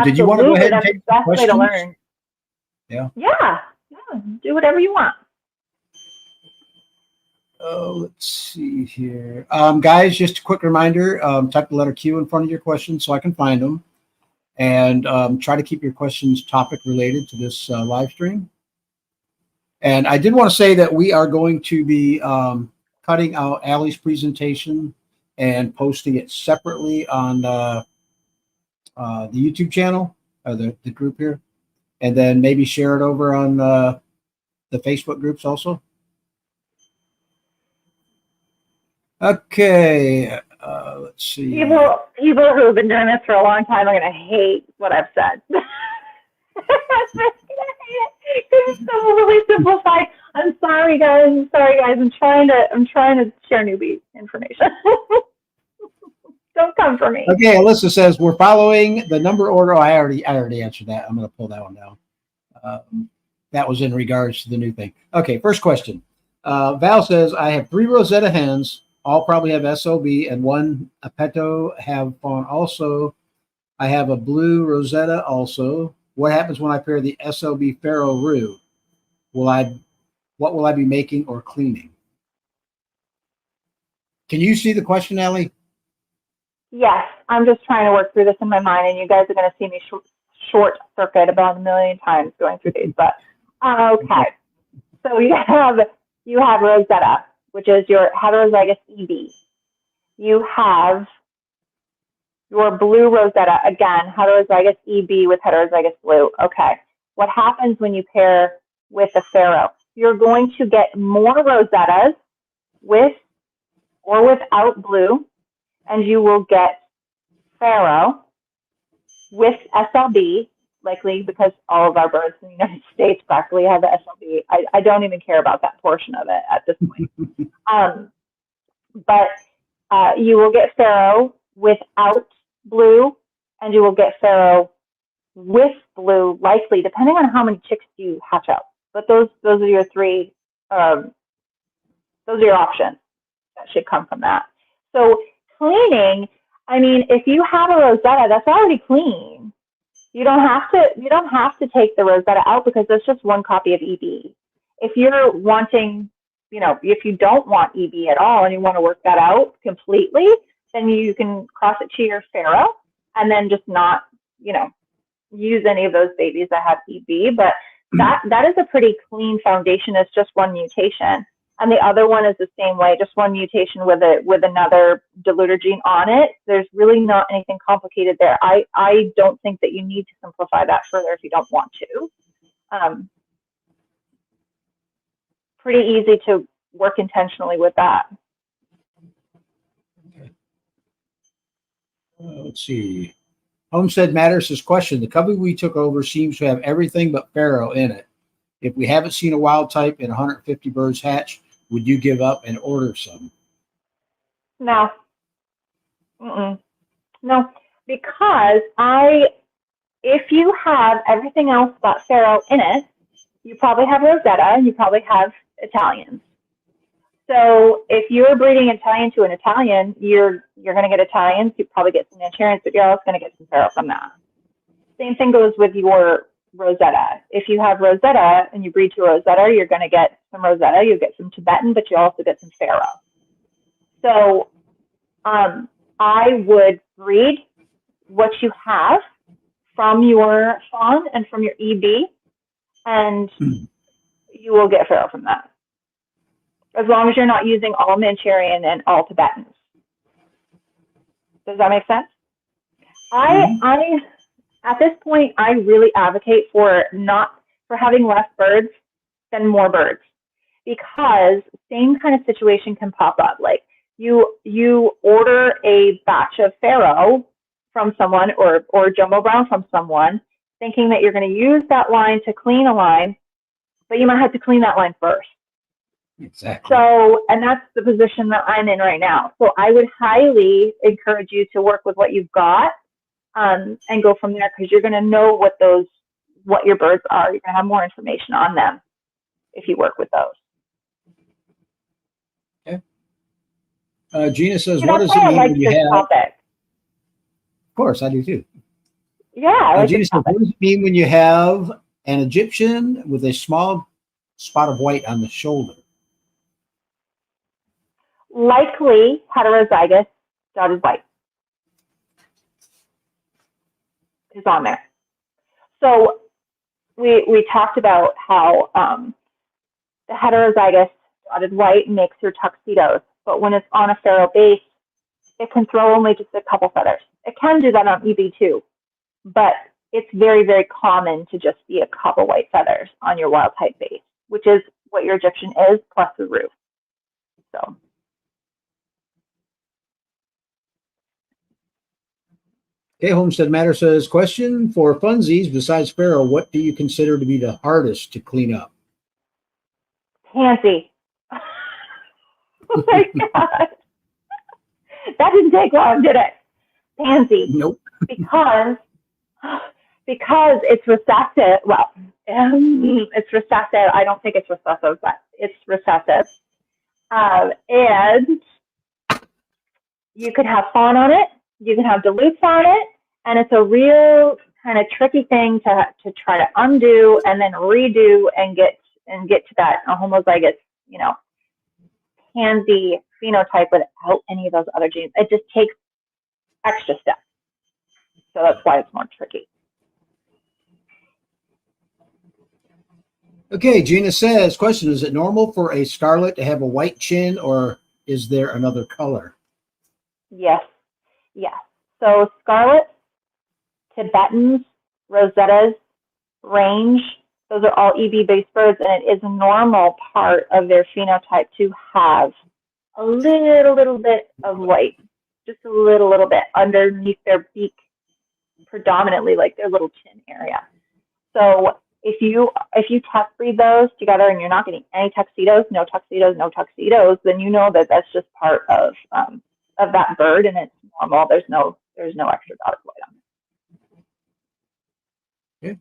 did you want to go ahead and take the best way to learn? Yeah. Yeah. Do whatever you want. Let's see here. Guys, just a quick reminder, type the letter Q in front of your questions so I can find them. And try to keep your questions topic related to this live stream. And I did want to say that we are going to be cutting out Aly's presentation and posting it separately on the YouTube channel, the group here, and then maybe share it over on the Facebook groups also. Okay, let's see. People who have been doing this for a long time are going to hate what I've said. It's so really simplified. I'm sorry, guys. I'm trying to share newbie information. Don't come for me. Okay, Alyssa says we're following the number order. Oh, I already answered that. I'm going to pull that one down. That was in regards to the new thing. Okay, first question. Val says I have 3 Rosetta hens. All probably have SOB, and 1 Apeto have fawn also. I have a blue Rosetta also. What happens when I pair the SOB Pharaoh roux? What will I be making or cleaning? Can you see the question, Aly? Yes, I'm just trying to work through this in my mind, and you guys are going to see me short circuit about a million times going through these. But okay, so you have Rosetta, which is your heterozygous EB. You have your blue Rosetta, again, heterozygous EB with heterozygous blue. Okay, what happens when you pair with a Pharaoh? You're going to get more Rosettas with or without blue, and you will get Pharaoh with SLB, likely because all of our birds in the United States practically have the SLB. I don't even care about that portion of it at this point. But you will get Pharaoh without blue, and you will get Pharaoh with blue, likely, depending on how many chicks you hatch out. But those are your 3, those are your options that should come from that. So cleaning, I mean, if you have a Rosetta, that's already clean. You don't have to take the Rosetta out because there's just 1 copy of EB. If you're wanting, if you don't want EB at all and you want to work that out completely, then you can cross it to your Pharaoh and then just not, use any of those babies that have EB. But that is a pretty clean foundation. It's just 1 mutation. and the other one is the same way, just one mutation with another diluter gene on it. There's really not anything complicated there. I don't think that you need to simplify that further if you don't want to. Pretty easy to work intentionally with that. Let's see. Homestead Matters says, question, the covey we took over seems to have everything but Pharaoh in it. If we haven't seen a wild type and 150 birds hatch, would you give up and order some? No. No, because if you have everything else but Pharaoh in it, you probably have Rosetta and you probably have Italians. So if you're breeding Italian to an Italian, you're going to get Italians. You probably get some Manchurians, but you're also going to get some Pharaoh from that. Same thing goes with your Rosetta. If you have Rosetta and you breed to Rosetta, you're going to get some Rosetta. You'll get some Tibetan, but you also get some Pharaoh. So I would breed what you have from your fawn and from your EB, and you will get Pharaoh from that. As long as you're not using all Manchurian and all Tibetans. Does that make sense? I at this point, I really advocate for having less birds than more birds, because same kind of situation can pop up. Like you order a batch of Pharaoh from someone or Jumbo Brown from someone, thinking that you're going to use that line to clean a line, but you might have to clean that line first. Exactly. So, and that's the position that I'm in right now. So I would highly encourage you to work with what you've got, and go from there, because you're going to know what your birds are. You're going to have more information on them if you work with those. Okay. Gina says, what does it mean when you have... Topic. Of course, I do too. Yeah. Gina says, what does it mean when you have an Egyptian with a small spot of white on the shoulder? Likely heterozygous dotted white is on there. So we talked about how the heterozygous dotted white makes your tuxedos, but when it's on a Pharaoh base, it can throw only just a couple feathers. It can do that on EB too, but it's very, very common to just see a couple white feathers on your wild type base, which is what your Egyptian is, plus the roof. So. Okay, Homestead Matter says, question for funsies, besides Pharaoh, what do you consider to be the hardest to clean up? Pansy. Oh my God. That didn't take long, did it? Pansy. Nope. Because it's recessive. Well, it's recessive. I don't think it's recessive, but it's recessive. And you could have fawn on it. You can have dilutes on it, and it's a real kind of tricky thing to try to undo and then redo and get to that homozygous, pansy phenotype without any of those other genes. It just takes extra steps. So that's why it's more tricky. Okay, Gina says, question, is it normal for a scarlet to have a white chin, or is there another color? Yes. So scarlets, Tibetans, Rosettas, range, those are all EB-based birds, and it is a normal part of their phenotype to have a little bit of white, just a little bit underneath their beak, predominantly like their little chin area. So if you test breed those together and you're not getting any tuxedos, no tuxedos, then you know that that's just part of that bird, and it's normal. There's no extra dotted white on it.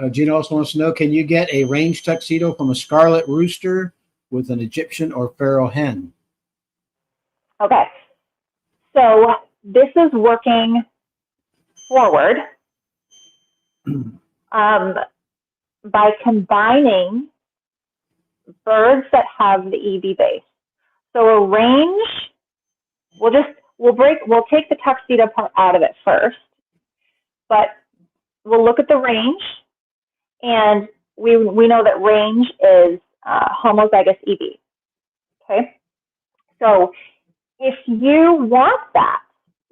Okay. Gina also wants to know, can you get a range tuxedo from a scarlet rooster with an Egyptian or Pharaoh hen? Okay. So this is working forward by combining birds that have the EB base. So a range, we'll take the tuxedo part out of it first, but we'll look at the range, and we know that range is homozygous EB. Okay, so if you want that,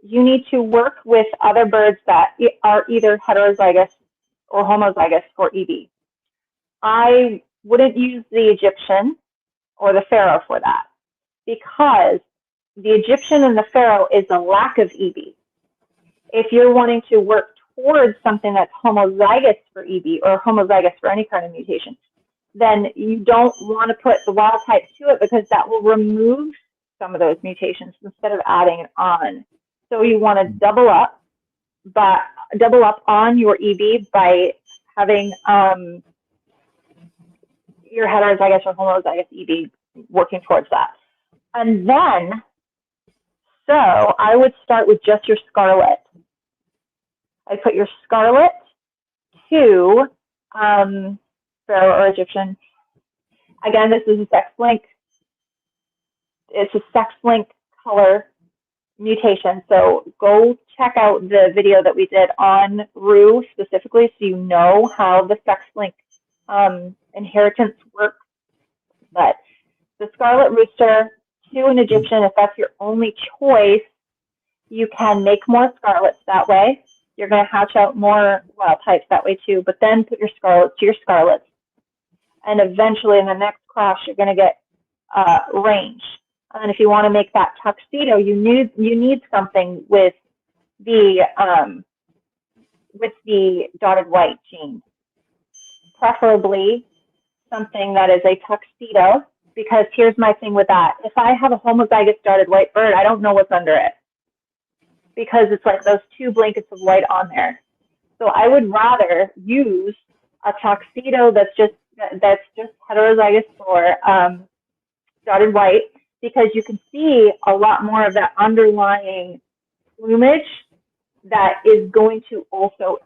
you need to work with other birds that are either heterozygous or homozygous for EB. I wouldn't use the Egyptian or the pharaoh for that, because the Egyptian and the pharaoh is a lack of EB. If you're wanting to work towards something that's homozygous for EB or homozygous for any kind of mutation, then you don't want to put the wild type to it, because that will remove some of those mutations instead of adding it on. So you want to double up on your EB by having your heterozygous or homozygous EB working towards that. And then, so I would start with just your scarlet. I put your scarlet to pharaoh or Egyptian. Again, this is a sex link. It's a sex link color mutation. So go check out the video that we did on Rue specifically, so you know how the sex link inheritance works. But the scarlet rooster to an Egyptian, if that's your only choice, you can make more scarlets that way. You're going to hatch out more wild types that way too, but then put your scarlets to your scarlets. And eventually in the next cross, you're going to get range. And if you want to make that tuxedo, you need something with the dotted white gene, preferably something that is a tuxedo. Because here's my thing with that: if I have a homozygous dotted white bird, I don't know what's under it, because it's like those two blankets of white on there. So I would rather use a tuxedo that's just heterozygous for dotted white, because you can see a lot more of that underlying plumage that is going to also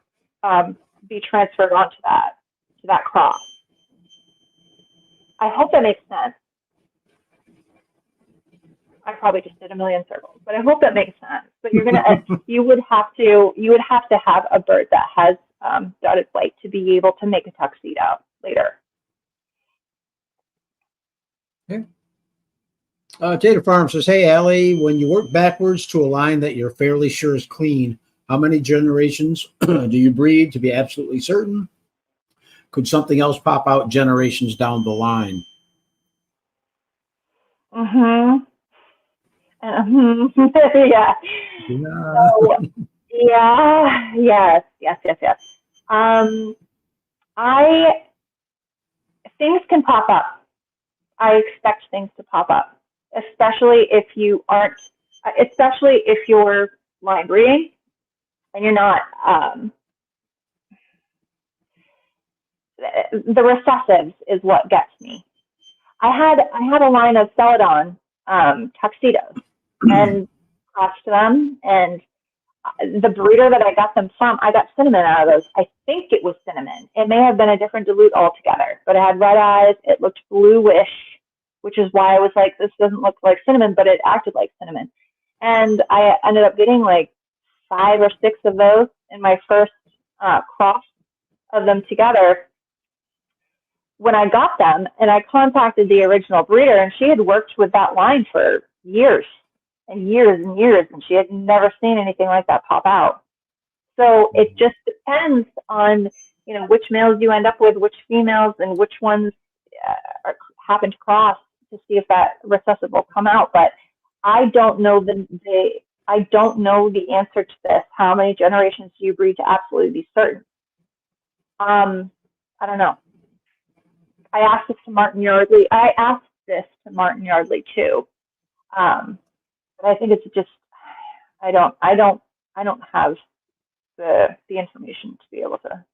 be transferred onto that cross. I hope that makes sense. I probably just did a million circles, but I hope that makes sense. But you're gonna, you would have to have a bird that has dotted white to be able to make a tuxedo later. Okay. Tater Farm says, "Hey, Aly, when you work backwards to a line that you're fairly sure is clean, how many generations do you breed to be absolutely certain? Could something else pop out generations down the line?" Mm-hmm. Yeah. So, yeah. Yes. Things can pop up. I expect things to pop up, especially if you're line breeding and you're not. The recessives is what gets me. I had a line of Celadon tuxedos and crossed them, and the breeder that I got them from, I got cinnamon out of those. I think it was cinnamon. It may have been a different dilute altogether, but it had red eyes. It looked bluish, which is why I was like, this doesn't look like cinnamon, but it acted like cinnamon. And I ended up getting like 5 or 6 of those in my first cross of them together. When I got them, and I contacted the original breeder, and she had worked with that line for years and years and years, and she had never seen anything like that pop out. So it just depends on, which males you end up with, which females, and which ones happen to cross to see if that recessive will come out. But I don't know I don't know the answer to this. How many generations do you breed to absolutely be certain? I don't know. I asked this to Martin Yardley. I asked this to Martin Yardley too. But I think it's just, I don't have the information to be able to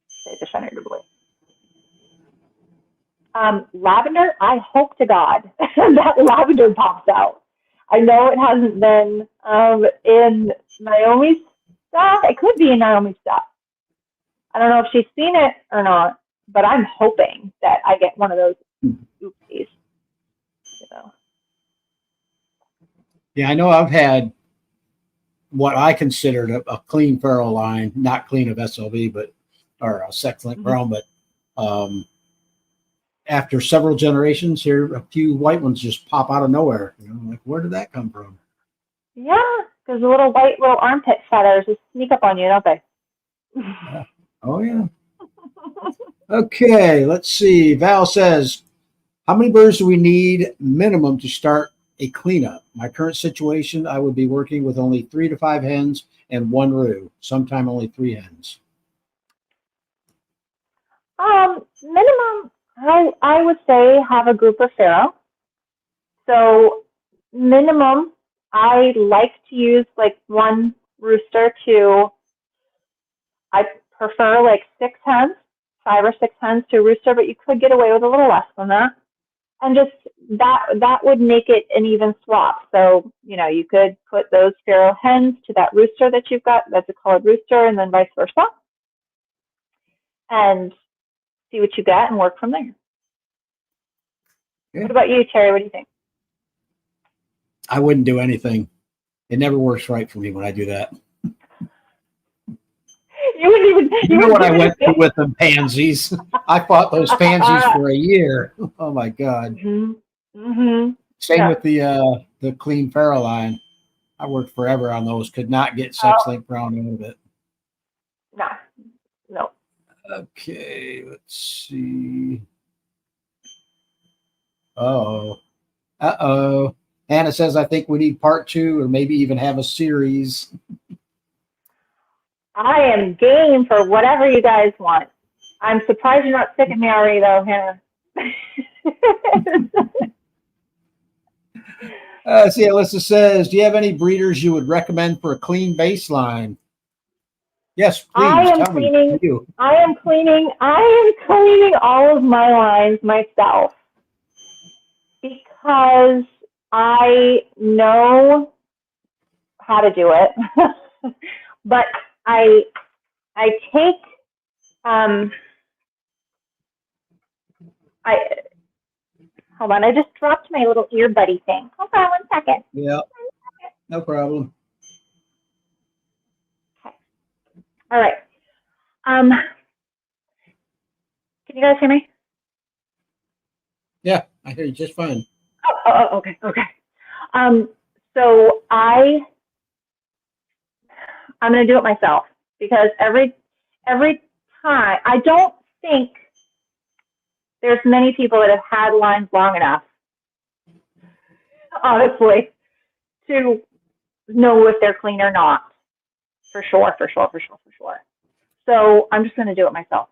say definitively. Lavender, I hope to God that lavender pops out. I know it hasn't been in Naomi's stuff. It could be in Naomi's stuff. I don't know if she's seen it or not, but I'm hoping that I get one of those oopsies. Yeah, I know I've had what I considered a clean feral line, not clean of SLV, or a sex link brown, but after several generations, here a few white ones just pop out of nowhere. You know, like where did that come from? Yeah, because the little white little armpit feathers just sneak up on you, don't they? Yeah. Oh yeah. Okay, let's see. Val says, how many birds do we need minimum to start a cleanup? My current situation, I would be working with only 3 to 5 hens and 1 roux, sometime only 3 hens. Minimum, I would say have a group of pharaoh. So minimum, I like to use like 1 rooster to, I prefer like 6 hens, 5 or 6 hens to a rooster, but you could get away with a little less than that. And just that would make it an even swap. So, you know, you could put those pharaoh hens to that rooster that you've got, that's a colored rooster, and then vice versa. And see what you get and work from there. Yeah. What about you, Terry? What do you think? I wouldn't do anything. It never works right for me when I do that. You wouldn't even. You know what I went through with them pansies? I fought those pansies for a year. Oh my God. Mm-hmm. Mm-hmm. Same with the clean pharaoh line. I worked forever on those. Could not get sex link brown out of it. No. No. Okay, let's see. Uh-oh. Uh-oh. Anna says, I think we need part 2 or maybe even have a series. I am game for whatever you guys want. I'm surprised you're not sick of me already, though, Hannah. See, Alyssa says, do you have any breeders you would recommend for a clean baseline? Yes, please. I am tell cleaning. Me. I am cleaning all of my lines myself because I know how to do it, but I take hold on, I just dropped my little earbuddy thing. Hold on 1 second. Yeah, no problem. Okay. All right. Can you guys hear me? Yeah, I hear you just fine. Okay. So I'm going to do it myself because every time, I don't think there's many people that have had lines long enough, honestly, to know if they're clean or not. For sure. So I'm just going to do it myself.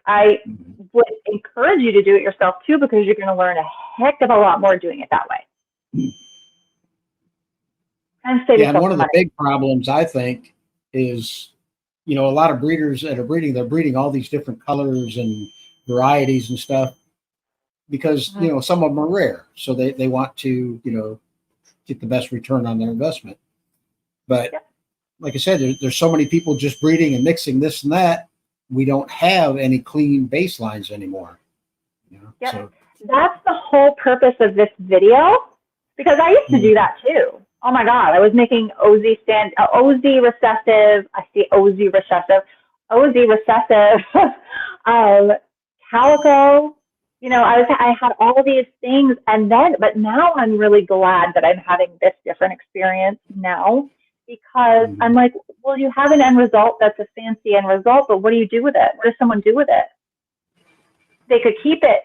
I would encourage you to do it yourself too, because you're going to learn a heck of a lot more doing it that way. And save yourself and one of the money. big problems I think is, you know, a lot of breeders that are breeding, they're breeding all these different colors and varieties and stuff because, you know, some of them are rare. So they want to, you know, get the best return on their investment. But like I said, there's so many people just breeding and mixing this and that. We don't have any clean baselines anymore. You know? Yep. So that's the whole purpose of this video, because I used to do that too. Oh my God, I was making OZ recessive. I see OZ recessive, calico. You know, I had all these things, but now I'm really glad that I'm having this different experience now, because I'm like, well, you have an end result that's a fancy end result, but what do you do with it? What does someone do with it? They could keep it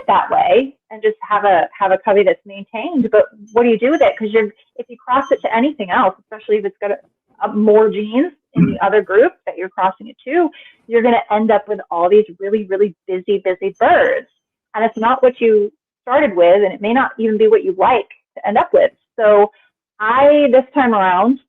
that way and just have a covey that's maintained. But what do you do with it? Because if you cross it to anything else, especially if it's got more genes in the other group that you're crossing it to, you're going to end up with all these really, really busy birds. And it's not what you started with, and it may not even be what you like to end up with. So this time around,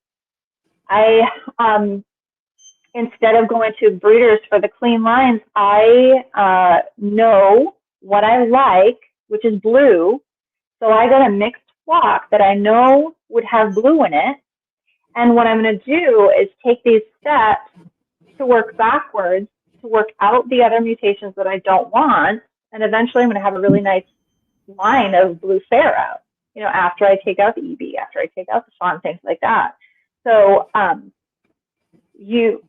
instead of going to breeders for the clean lines, I know what I like, which is blue. So I got a mixed flock that I know would have blue in it. And what I'm going to do is take these steps to work backwards to work out the other mutations that I don't want. And eventually I'm going to have a really nice line of blue pharaoh, you know, after I take out the EB, after I take out the fawn, things like that. So you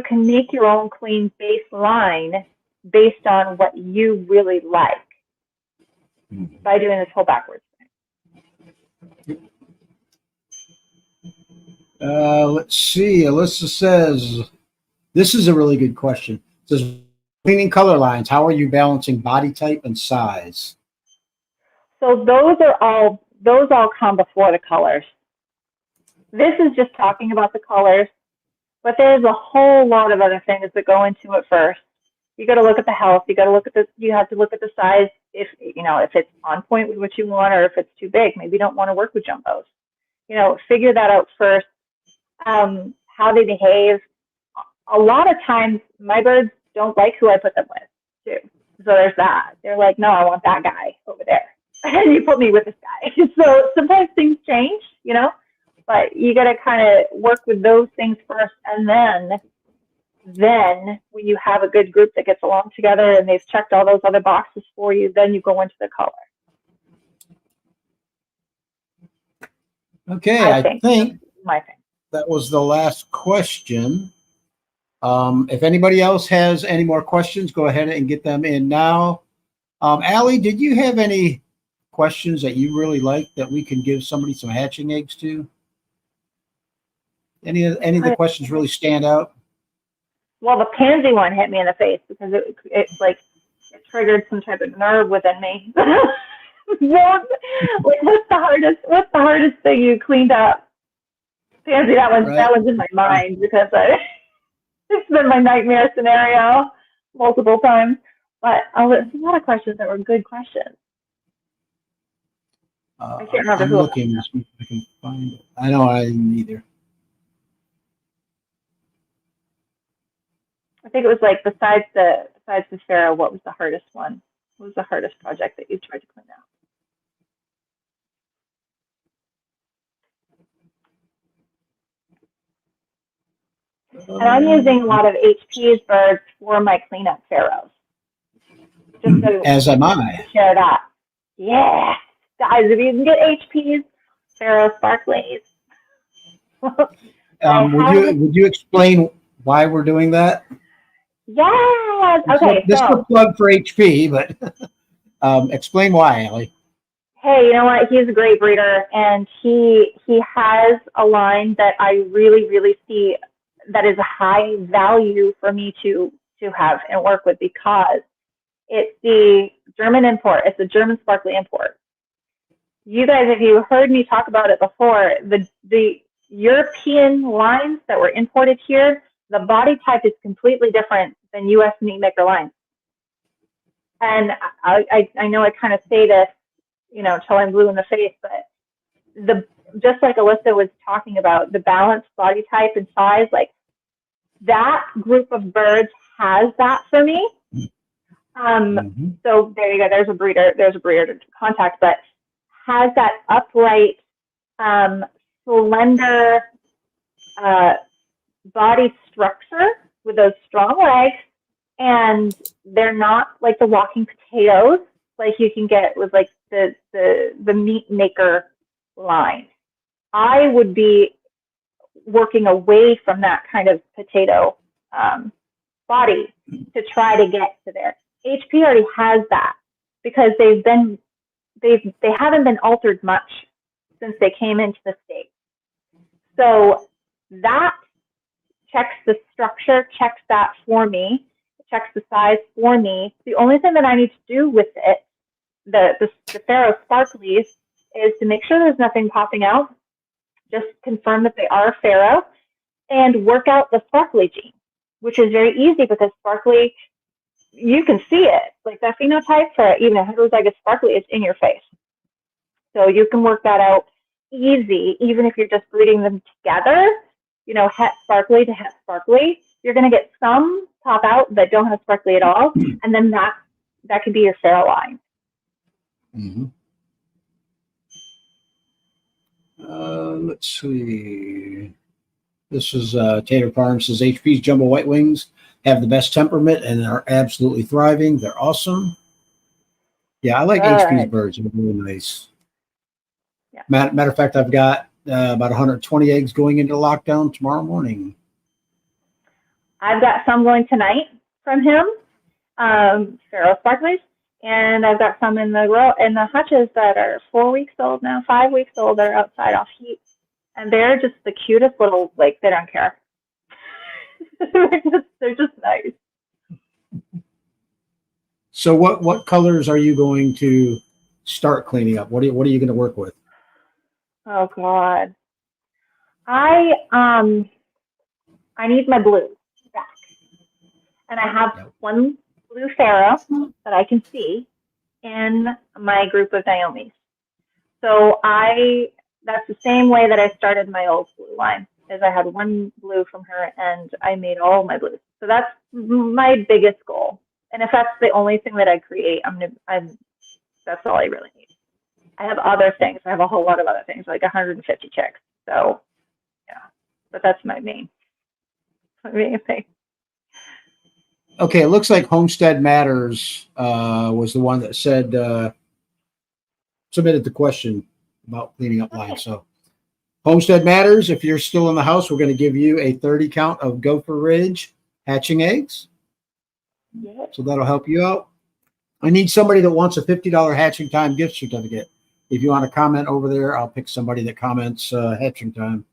can make your own clean baseline based on what you really like by doing this whole backwards thing. Let's see. Alyssa says, this is a really good question. It says, cleaning color lines, how are you balancing body type and size? So those all come before the colors. This is just talking about the colors, but there's a whole lot of other things that go into it first. You got to look at the health. You have to look at the size. If it's on point with what you want, or if it's too big, maybe you don't want to work with jumbos. Figure that out first. How they behave. A lot of times, my birds don't like who I put them with, too. So there's that. They're like, no, I want that guy over there. And you put me with this guy. So sometimes things change, but you got to kind of work with those things first. And then when you have a good group that gets along together and they've checked all those other boxes for you, then you go into the color. Okay, I think my thing. That was the last question. If anybody else has any more questions, go ahead and get them in now. Aly, did you have any questions that you really like that we can give somebody some hatching eggs to? Any of the questions really stand out? Well, the pansy one hit me in the face because it triggered some type of nerve within me. What's the hardest thing you cleaned up? Pansy, that one's in my mind because it's been my nightmare scenario multiple times. But there's a lot of questions that were good questions. I can't remember I'm looking to see if I can find it. I know I didn't either. I think it was like besides the Pharaoh, what was the hardest one? What was the hardest project that you tried to clean out? And I'm using a lot of HP's birds for my cleanup Pharaohs. Just so as am I. Share that. Yeah. Guys, if you can get HP's, Pharaoh Sparklies. Would you explain why we're doing that? Yes. Okay. This is a plug for HP, but explain why, Aly. Hey, you know what? He's a great breeder, and he has a line that I really, really see that is a high value for me to have and work with because it's the German import. It's a German sparkly import. You guys, if you heard me talk about it before, the European lines that were imported here, the body type is completely different than U.S. meat maker lines. And I know I kind of say this, till I'm blue in the face, but just like Alyssa was talking about, the balanced body type and size, like that group of birds has that for me. So there you go. There's a breeder to contact, but has that upright, slender body structure with those strong legs, and they're not like the walking potatoes like you can get with like the meat maker line. I would be working away from that kind of potato body to try to get to there. HP already has that because they haven't been altered much since they came into the state. So that checks the structure, checks that for me, checks the size for me. The only thing that I need to do with it, the Pharaoh Sparklies, is to make sure there's nothing popping out, just confirm that they are Pharaoh, and work out the sparkly gene, which is very easy because sparkly, you can see it. Like that phenotype for even a heterozygous sparkly is in your face. So you can work that out easy, even if you're just breeding them together, het sparkly to het sparkly. You're going to get some pop out that don't have sparkly at all, and then that could be your Pharaoh line. Let's see. This is Tater Farm says HP's Jumbo White Wings have the best temperament and are absolutely thriving. They're awesome. Yeah, I like HP's birds. They're really nice. Yeah. Matter of fact, I've got about 120 eggs going into lockdown tomorrow morning. I've got some going tonight from him, Pharaoh sparklies, and I've got some in the hutches that are 4 weeks old now, 5 weeks old. They're outside off heat, and they're just the cutest little, like, they don't care. they're just nice. So what colors are you going to start cleaning up? What are you going to work with? Oh God, I need my blue back, and I have one blue Pharaoh that I can see in my group of Naomi's. So that's the same way that I started my old blue line, is I had one blue from her and I made all my blues. So that's my biggest goal. And if that's the only thing that I create, that's all I really need. I have other things. I have a whole lot of other things, like 150 chicks. So yeah, but that's my main thing. Okay, it looks like Homestead Matters was the one that said submitted the question about cleaning up lines. So Homestead Matters, if you're still in the house, we're going to give you a 30 count of Gopher Ridge hatching eggs. Yep. So that'll help you out. I need somebody that wants a $50 hatching time gift certificate. If you want to comment over there, I'll pick somebody that comments hatching time.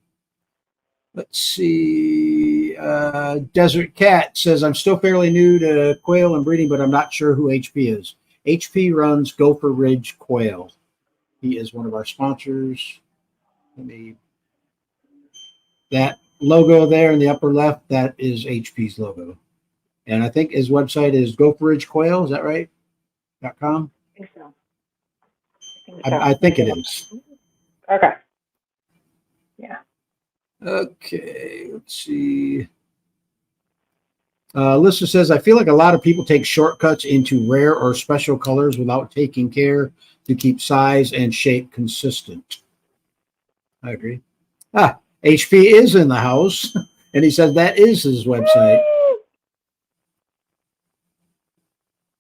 Let's see. Desert Cat says, I'm still fairly new to quail and breeding, but I'm not sure who HP is. HP runs Gopher Ridge Quail. He is one of our sponsors. That logo there in the upper left, that is HP's logo. And I think his website is Gopher Ridge Quail. Is that right? .com? I think so. I think it is. Okay. Yeah. Okay, let's see. Lissa says, I feel like a lot of people take shortcuts into rare or special colors without taking care to keep size and shape consistent. I agree. HP is in the house, and he says that is his website.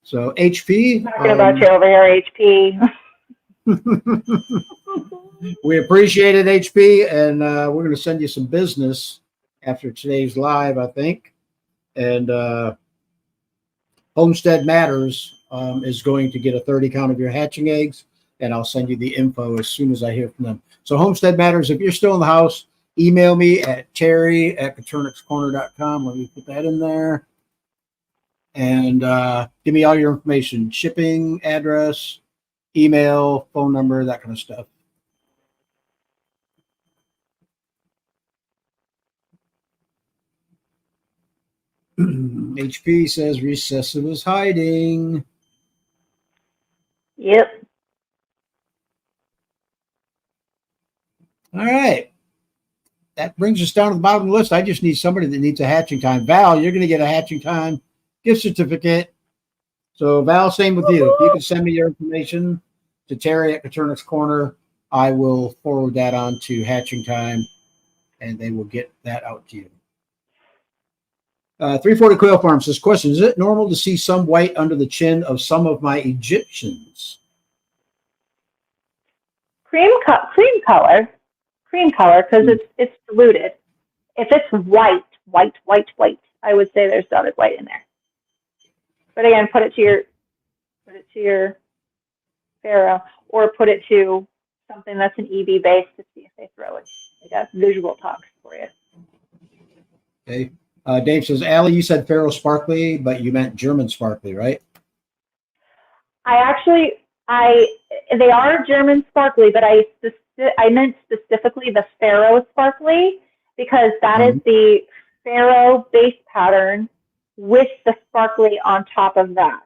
So HP. Talking about you over here, HP. We appreciate it, HP, and we're going to send you some business after today's live, I think. And Homestead Matters is going to get a 30 count of your hatching eggs, and I'll send you the info as soon as I hear from them. So Homestead Matters, if you're still in the house, email me at terry@coturnixcorner.com. Let me put that in there. And give me all your information, shipping, address, email, phone number, that kind of stuff. HP says recessive is hiding. Yep. All right. That brings us down to the bottom of the list. I just need somebody that needs a hatching time. Val, you're going to get a hatching time gift certificate. So Val, same with you. If you can send me your information to Terry at Coturnix Corner, I will forward that on to Hatching Time, and they will get that out to you. 340 Quail Farm says, question, is it normal to see some white under the chin of some of my Egyptians? Cream color, because it's diluted. If it's white, I would say there's dotted white in there. But again, put it to your Pharaoh, or put it to something that's an EB base to see if they throw it. Like a visual talk for you. Okay. Dave says, Aly, you said Pharaoh sparkly, but you meant German sparkly, right? They are German sparkly, but I meant specifically the Pharaoh sparkly, because that is the Pharaoh base pattern with the sparkly on top of that.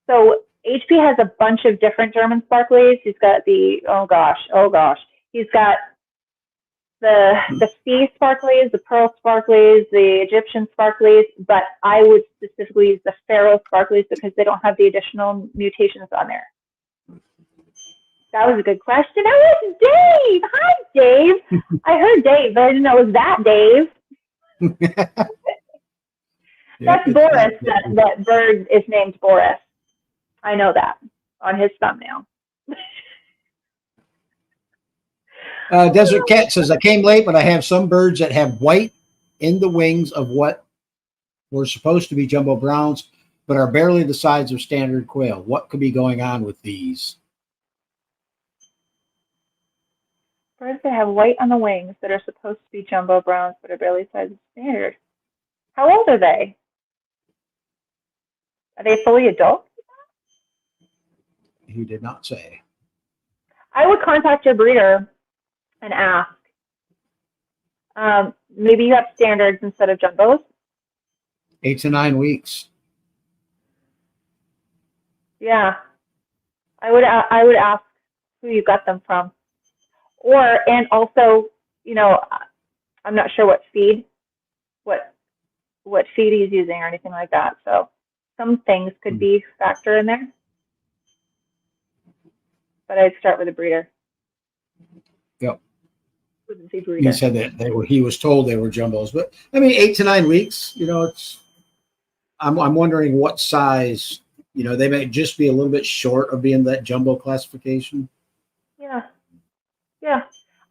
So HP has a bunch of different German sparklies. He's got he's got the sea sparklies, the pearl sparklies, the Egyptian sparklies, but I would specifically use the Pharaoh sparklies because they don't have the additional mutations on there. That was a good question. That was Dave. Hi, Dave. I heard Dave, but I didn't know it was that Dave. That's Boris. That bird is named Boris. I know that on his thumbnail. Desert Cat says, I came late, but I have some birds that have white in the wings of what were supposed to be jumbo browns. but are barely the size of standard quail. What could be going on with these? Birds that have white on the wings that are supposed to be jumbo browns but are barely the size of standard. How old are they? Are they fully adult? He did not say. I would contact your breeder and ask. Maybe you have standards instead of jumbos. 8 to 9 weeks. Yeah, I would ask who you got them from, and also, you know, I'm not sure what feed he's using or anything like that. So some things could be factor in there, but I'd start with a breeder. Yep. Wouldn't say breeder. He said that he was told they were jumbos, but I mean 8 to 9 weeks. You know, I'm wondering what size. You know, they may just be a little bit short of being that jumbo classification. Yeah. Yeah.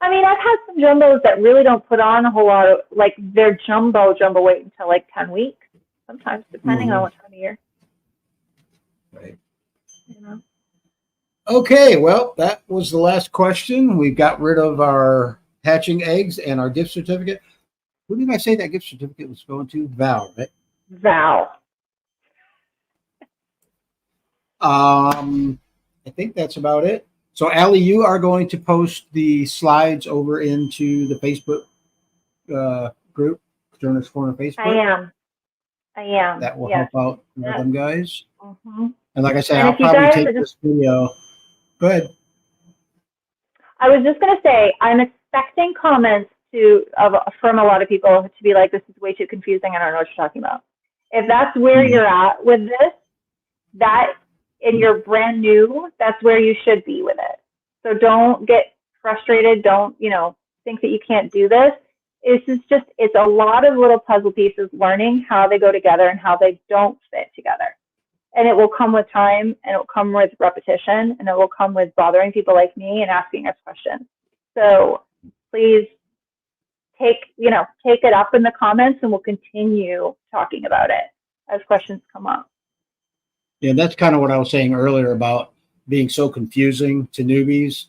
I mean, I've had some jumbos that really don't put on a whole lot of, like, they're jumbo weight until like 10 weeks, sometimes, depending on what time of year. Right. You know? Okay, well, that was the last question. We got rid of our hatching eggs and our gift certificate. Who did I say that gift certificate was going to? Val, right? Val. I think that's about it. So, Aly, you are going to post the slides over into the Facebook group, Coturnix Corner Facebook. I am. That will help out them guys. Mm-hmm. And like I said, I'll probably take this video. Go ahead. I was just going to say, I'm expecting comments from a lot of people to be like, this is way too confusing. I don't know what you're talking about. If that's where you're at with this, and you're brand new, that's where you should be with it. So don't get frustrated. Don't, think that you can't do this. It's a lot of little puzzle pieces, learning how they go together and how they don't fit together. And it will come with time, and it will come with repetition, and it will come with bothering people like me and asking us questions. So please take it up in the comments, and we'll continue talking about it as questions come up. Yeah, that's kind of what I was saying earlier about being so confusing to newbies.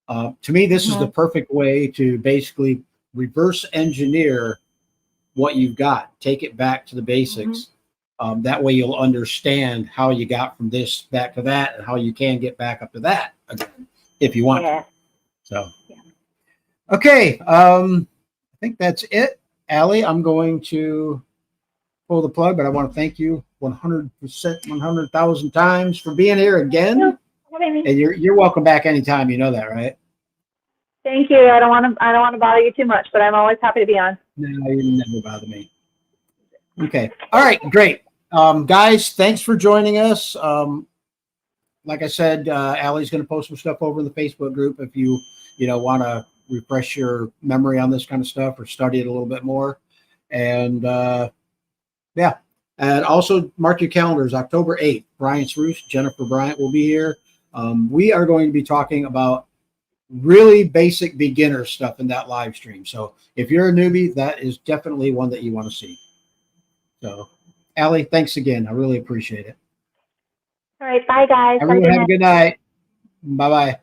To me, this is the perfect way to basically reverse engineer what you've got. Take it back to the basics. That way you'll understand how you got from this back to that and how you can get back up to that again if you want to. So, okay. I think that's it. Aly, I'm going to pull the plug, but I want to thank you 100%, 100,000 times for being here again. And you're welcome back anytime. You know that, right? Thank you. I don't want to bother you too much, but I'm always happy to be on. No, you never bother me. Okay. All right. Great. Guys, thanks for joining us. Like I said, Aly's going to post some stuff over in the Facebook group if you want to refresh your memory on this kind of stuff or study it a little bit more. And yeah. And also mark your calendars, October 8th, Brian Sruce, Jennifer Bryant will be here. We are going to be talking about really basic beginner stuff in that live stream. So if you're a newbie, that is definitely one that you want to see. So, Aly, thanks again. I really appreciate it. All right. Bye, guys. Everyone have a good night. Bye-bye.